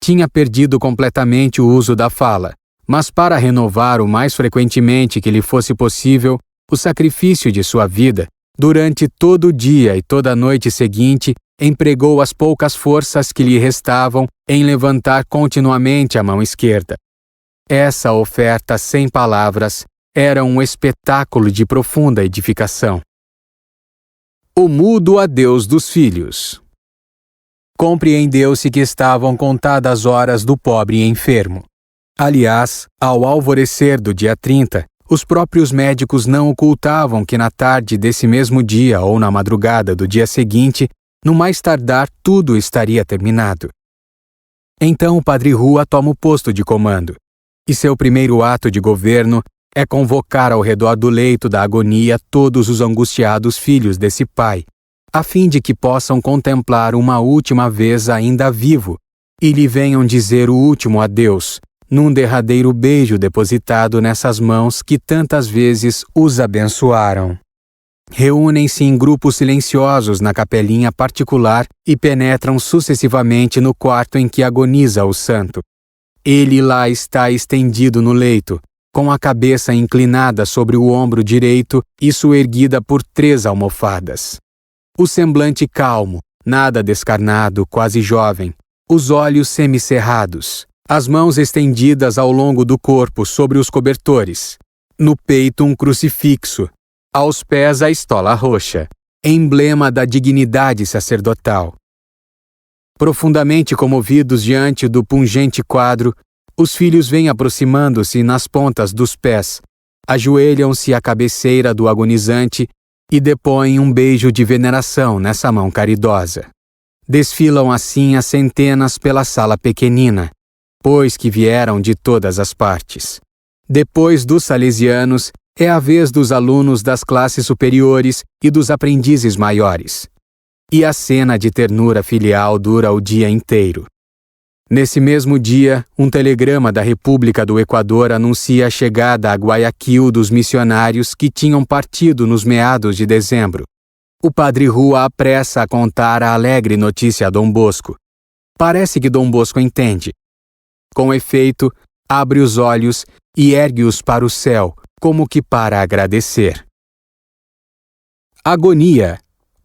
S2: Tinha perdido completamente o uso da fala, mas para renovar o mais frequentemente que lhe fosse possível o sacrifício de sua vida, durante todo o dia e toda a noite seguinte, empregou as poucas forças que lhe restavam em levantar continuamente a mão esquerda. Essa oferta sem palavras era um espetáculo de profunda edificação. O mudo adeus dos filhos. Compreendeu-se que estavam contadas horas do pobre enfermo. Aliás, ao alvorecer do dia 30, os próprios médicos não ocultavam que na tarde desse mesmo dia ou na madrugada do dia seguinte, no mais tardar, tudo estaria terminado. Então o padre Rua toma o posto de comando, e seu primeiro ato de governo é convocar ao redor do leito da agonia todos os angustiados filhos desse pai, a fim de que possam contemplar uma última vez ainda vivo e lhe venham dizer o último adeus, num derradeiro beijo depositado nessas mãos que tantas vezes os abençoaram. Reúnem-se em grupos silenciosos na capelinha particular e penetram sucessivamente no quarto em que agoniza o santo. Ele lá está estendido no leito, com a cabeça inclinada sobre o ombro direito e soerguida por 3 almofadas. O semblante calmo, nada descarnado, quase jovem, os olhos semicerrados, as mãos estendidas ao longo do corpo sobre os cobertores, no peito um crucifixo, aos pés a estola roxa, emblema da dignidade sacerdotal. Profundamente comovidos diante do pungente quadro, os filhos vêm aproximando-se nas pontas dos pés, ajoelham-se à cabeceira do agonizante e depõem um beijo de veneração nessa mão caridosa. Desfilam assim as centenas pela sala pequenina, pois que vieram de todas as partes. Depois dos salesianos, é a vez dos alunos das classes superiores e dos aprendizes maiores. E a cena de ternura filial dura o dia inteiro. Nesse mesmo dia, um telegrama da República do Equador anuncia a chegada a Guayaquil dos missionários que tinham partido nos meados de dezembro. O padre Rua apressa a contar a alegre notícia a Dom Bosco. Parece que Dom Bosco entende. Com efeito, abre os olhos e ergue-os para o céu, como que para agradecer. Agonia.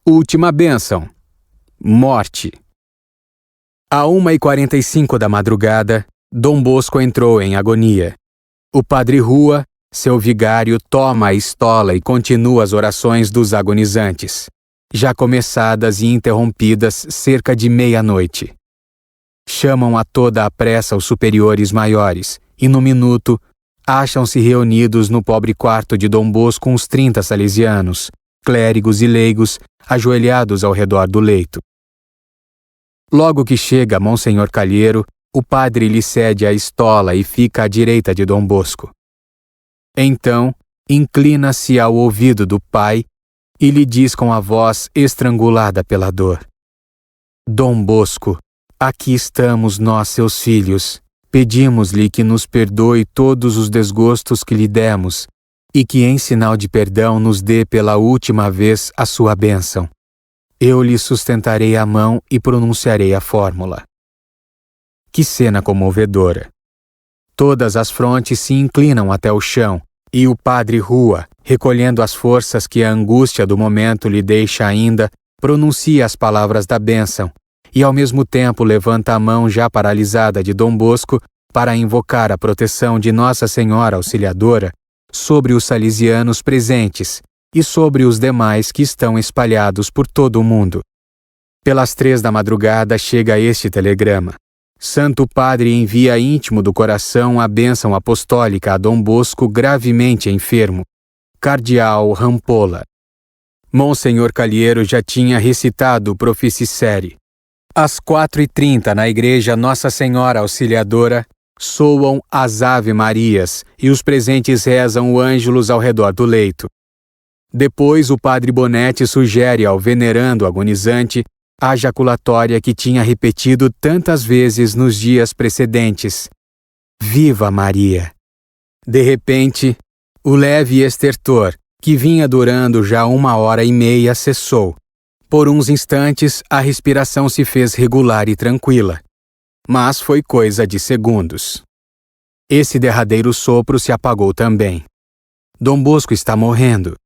S2: Última bênção. Morte. À 1h45 da madrugada, Dom Bosco entrou em agonia. O padre Rua, seu vigário, toma a estola e continua as orações dos agonizantes, já começadas e interrompidas cerca de meia-noite. Chamam a toda a pressa os superiores maiores e, no minuto, acham-se reunidos no pobre quarto de Dom Bosco uns 30 salesianos, clérigos e leigos, ajoelhados ao redor do leito. Logo que chega Monsenhor Calheiro, o padre lhe cede a estola e fica à direita de Dom Bosco. Então, inclina-se ao ouvido do pai e lhe diz com a voz estrangulada pela dor: Dom Bosco, aqui estamos nós, seus filhos. Pedimos-lhe que nos perdoe todos os desgostos que lhe demos e que, em sinal de perdão, nos dê pela última vez a sua bênção. Eu lhe sustentarei a mão e pronunciarei a fórmula. Que cena comovedora! Todas as frontes se inclinam até o chão e o padre Rua, recolhendo as forças que a angústia do momento lhe deixa ainda, pronuncia as palavras da bênção e ao mesmo tempo levanta a mão já paralisada de Dom Bosco para invocar a proteção de Nossa Senhora Auxiliadora sobre os salesianos presentes e sobre os demais que estão espalhados por todo o mundo. Pelas 3 da madrugada chega este telegrama. Santo Padre envia íntimo do coração a bênção apostólica a Dom Bosco gravemente enfermo. Cardeal Rampolla. Monsenhor Calheiro já tinha recitado o Proficicere. Às 4h30, na igreja Nossa Senhora Auxiliadora, soam as Ave-Marias e os presentes rezam o Ângelus ao redor do leito. Depois o padre Bonetti sugere ao venerando agonizante a jaculatória que tinha repetido tantas vezes nos dias precedentes. Viva Maria! De repente, o leve estertor, que vinha durando já 1h30, cessou. Por uns instantes, a respiração se fez regular e tranquila. Mas foi coisa de segundos. Esse derradeiro sopro se apagou também. Dom Bosco está morrendo,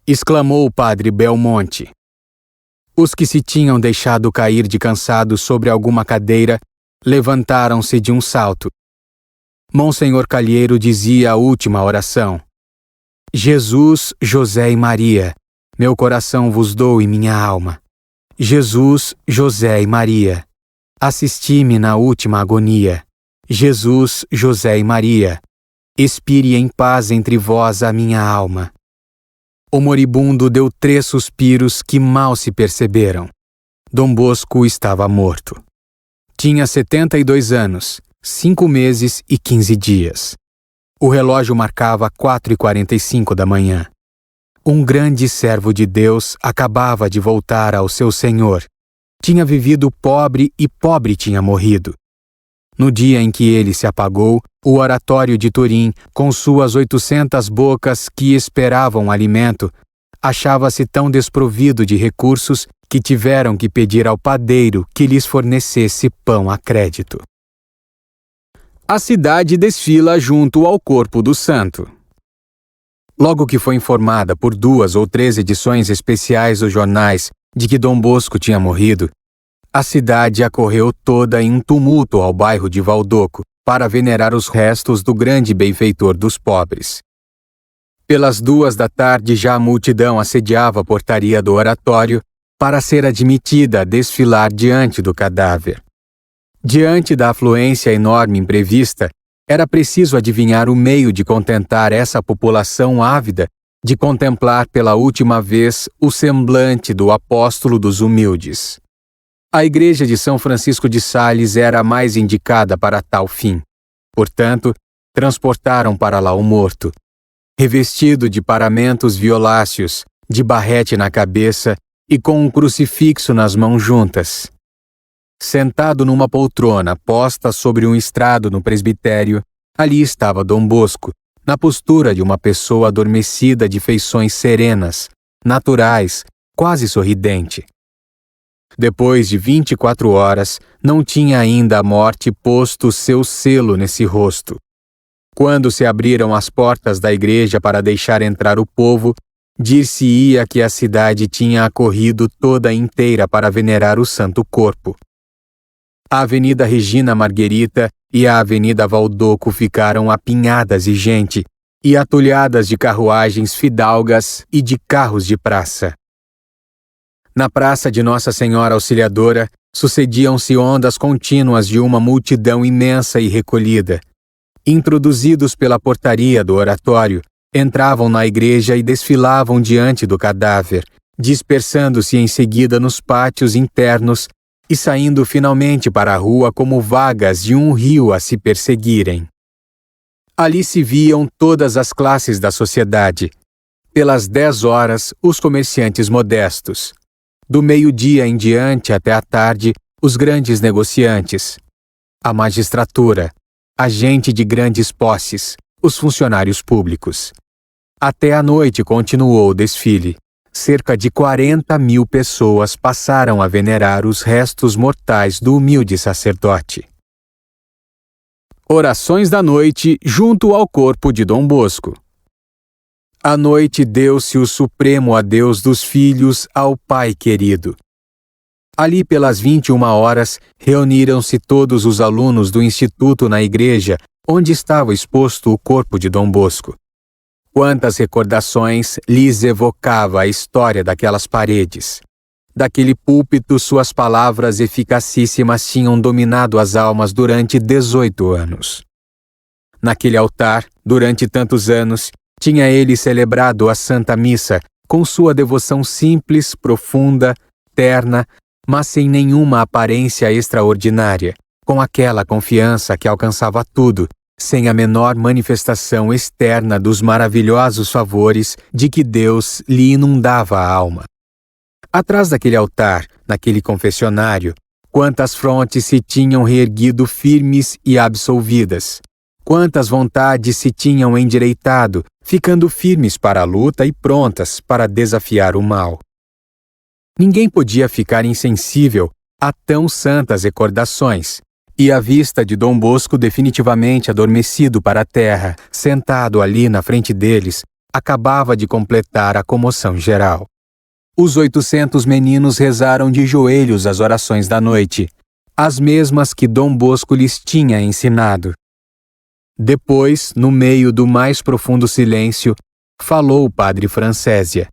S2: exclamou o padre Belmonte. Os que se tinham deixado cair de cansados sobre alguma cadeira levantaram-se de um salto. Monsenhor Calheiro dizia a última oração. Jesus, José e Maria, meu coração vos dou e minha alma. Jesus, José e Maria, assisti-me na última agonia. Jesus, José e Maria, expire em paz entre vós a minha alma. O moribundo deu 3 suspiros que mal se perceberam. Dom Bosco estava morto. Tinha 72 anos, 5 meses e 15 dias. O relógio marcava 4h45 da manhã. Um grande servo de Deus acabava de voltar ao seu Senhor. Tinha vivido pobre e pobre tinha morrido. No dia em que ele se apagou, o oratório de Turim, com suas 800 bocas que esperavam alimento, achava-se tão desprovido de recursos que tiveram que pedir ao padeiro que lhes fornecesse pão a crédito. A cidade desfila junto ao corpo do santo. Logo que foi informada por 2 ou 3 edições especiais dos jornais de que Dom Bosco tinha morrido, a cidade acorreu toda em um tumulto ao bairro de Valdoco para venerar os restos do grande benfeitor dos pobres. Pelas 2 da tarde já a multidão assediava a portaria do oratório para ser admitida a desfilar diante do cadáver. Diante da afluência enorme imprevista, era preciso adivinhar o meio de contentar essa população ávida de contemplar pela última vez o semblante do apóstolo dos humildes. A igreja de São Francisco de Sales era a mais indicada para tal fim. Portanto, transportaram para lá o morto, revestido de paramentos violáceos, de barrete na cabeça e com um crucifixo nas mãos juntas. Sentado numa poltrona posta sobre um estrado no presbitério, ali estava Dom Bosco, na postura de uma pessoa adormecida de feições serenas, naturais, quase sorridente. Depois de 24 horas, não tinha ainda a morte posto seu selo nesse rosto. Quando se abriram as portas da igreja para deixar entrar o povo, dir-se-ia que a cidade tinha acorrido toda inteira para venerar o santo corpo. A Avenida Regina Margherita e a Avenida Valdoco ficaram apinhadas de gente e atulhadas de carruagens fidalgas e de carros de praça. Na praça de Nossa Senhora Auxiliadora, sucediam-se ondas contínuas de uma multidão imensa e recolhida. Introduzidos pela portaria do oratório, entravam na igreja e desfilavam diante do cadáver, dispersando-se em seguida nos pátios internos e saindo finalmente para a rua como vagas de um rio a se perseguirem. Ali se viam todas as classes da sociedade. Pelas 10 horas, os comerciantes modestos. Do meio-dia em diante até a tarde, os grandes negociantes. A magistratura, a gente de grandes posses, os funcionários públicos. Até a noite continuou o desfile. Cerca de 40.000 pessoas passaram a venerar os restos mortais do humilde sacerdote. Orações da noite junto ao corpo de Dom Bosco. À noite deu-se o supremo adeus dos filhos ao pai querido. Ali pelas 21h, reuniram-se todos os alunos do instituto na igreja, onde estava exposto o corpo de Dom Bosco. Quantas recordações lhes evocava a história daquelas paredes! Daquele púlpito, suas palavras eficacíssimas tinham dominado as almas durante 18 anos. Naquele altar, durante tantos anos, tinha ele celebrado a Santa Missa com sua devoção simples, profunda, terna, mas sem nenhuma aparência extraordinária, com aquela confiança que alcançava tudo, sem a menor manifestação externa dos maravilhosos favores de que Deus lhe inundava a alma. Atrás daquele altar, naquele confessionário, quantas frontes se tinham reerguido firmes e absolvidas, quantas vontades se tinham endireitado, ficando firmes para a luta e prontas para desafiar o mal. Ninguém podia ficar insensível a tão santas recordações, e a vista de Dom Bosco definitivamente adormecido para a terra, sentado ali na frente deles, acabava de completar a comoção geral. Os 800 meninos rezaram de joelhos as orações da noite, as mesmas que Dom Bosco lhes tinha ensinado. Depois, no meio do mais profundo silêncio, falou o padre Francésia.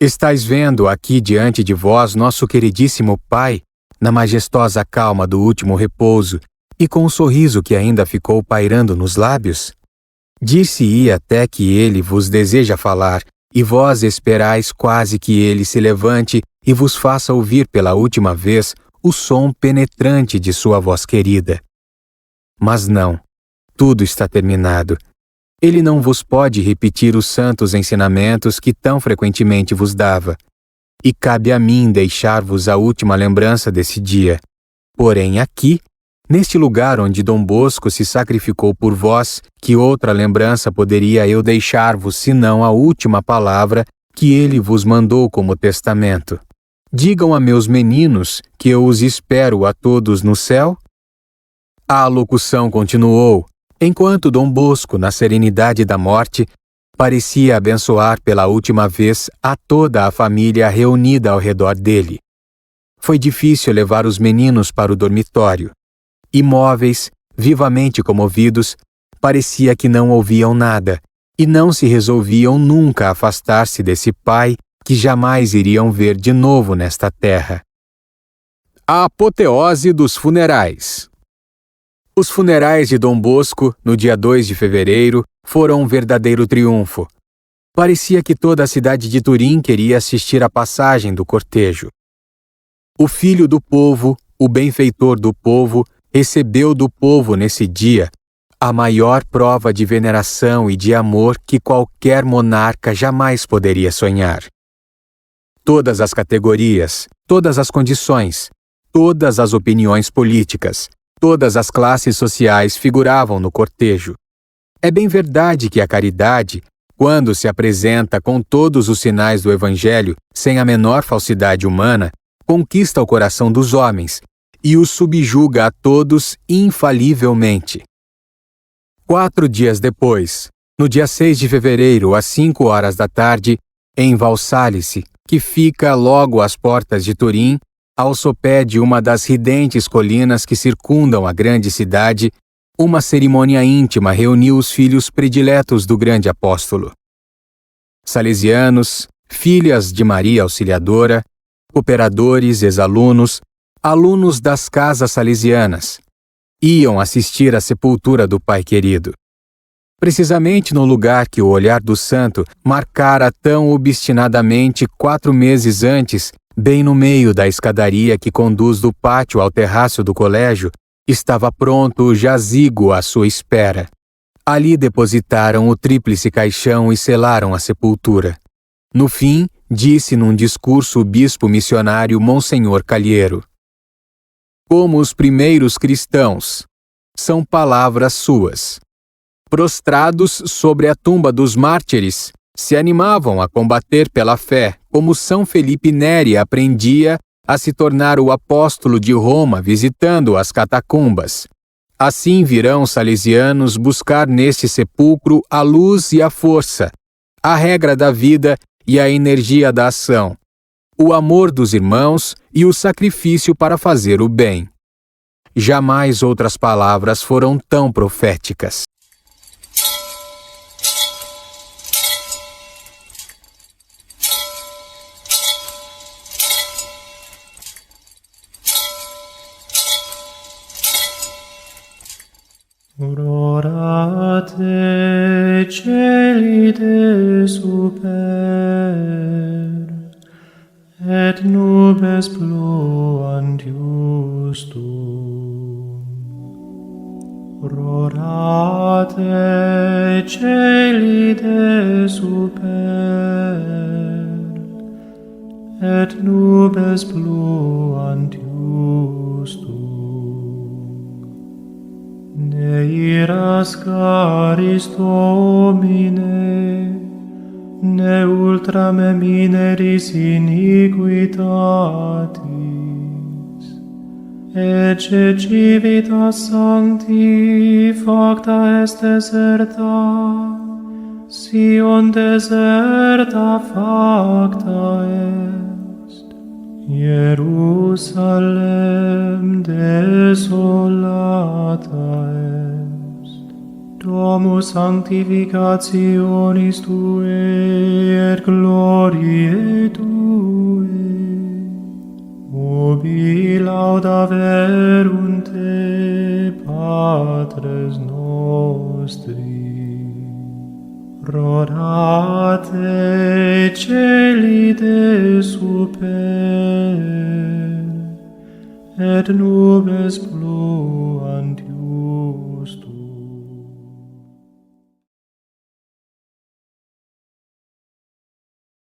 S2: Estais vendo aqui diante de vós nosso queridíssimo pai, na majestosa calma do último repouso e com um sorriso que ainda ficou pairando nos lábios? Dir-se-ia até que ele vos deseja falar, e vós esperais quase que ele se levante e vos faça ouvir pela última vez o som penetrante de sua voz querida. Mas não, tudo está terminado. Ele não vos pode repetir os santos ensinamentos que tão frequentemente vos dava. E cabe a mim deixar-vos a última lembrança desse dia. Porém aqui, neste lugar onde Dom Bosco se sacrificou por vós, que outra lembrança poderia eu deixar-vos senão a última palavra que ele vos mandou como testamento? Digam a meus meninos que eu os espero a todos no céu? A alocução continuou, enquanto Dom Bosco, na serenidade da morte, parecia abençoar pela última vez a toda a família reunida ao redor dele. Foi difícil levar os meninos para o dormitório. Imóveis, vivamente comovidos, parecia que não ouviam nada e não se resolviam nunca afastar-se desse pai que jamais iriam ver de novo nesta terra. A apoteose dos funerais. Os funerais de Dom Bosco, no dia 2 de fevereiro, foram um verdadeiro triunfo. Parecia que toda a cidade de Turim queria assistir à passagem do cortejo. O filho do povo, o benfeitor do povo, recebeu do povo nesse dia a maior prova de veneração e de amor que qualquer monarca jamais poderia sonhar. Todas as categorias, todas as condições, todas as opiniões políticas, todas as classes sociais figuravam no cortejo. É bem verdade que a caridade, quando se apresenta com todos os sinais do Evangelho, sem a menor falsidade humana, conquista o coração dos homens e os subjuga a todos infalivelmente. 4 dias depois, no dia 6 de fevereiro, às 5h da tarde, em Valsálice, que fica logo às portas de Turim, ao sopé de uma das ridentes colinas que circundam a grande cidade, uma cerimônia íntima reuniu os filhos prediletos do grande apóstolo. Salesianos, filhas de Maria Auxiliadora, cooperadores, ex-alunos, alunos das casas salesianas, iam assistir à sepultura do pai querido. Precisamente no lugar que o olhar do santo marcara tão obstinadamente 4 meses antes, bem no meio da escadaria que conduz do pátio ao terraço do colégio, estava pronto o jazigo à sua espera. Ali depositaram o tríplice caixão e selaram a sepultura. No fim, disse num discurso o bispo missionário Monsenhor Calheiro: como os primeiros cristãos, são palavras suas. Prostrados sobre a tumba dos mártires, se animavam a combater pela fé, como São Felipe Neri aprendia a se tornar o apóstolo de Roma visitando as catacumbas. Assim virão salesianos buscar neste sepulcro a luz e a força, a regra da vida e a energia da ação, o amor dos irmãos e o sacrifício para fazer o bem. Jamais outras palavras foram tão proféticas.
S1: Aurora te celi de super, et nubes pluant justum. Aurora te celi de super, et nubes pluant justum. Ne iras caris Domine, ne ultra me mineris iniquitatis, ecce civitas sancti facta est deserta, Sion deserta facta est, Jerusalem desolata est, domus sanctificationis Tuae et gloriae Tuae, ubi laudaverunt te Patres nostri. Rodate celi de super, et nubes pluant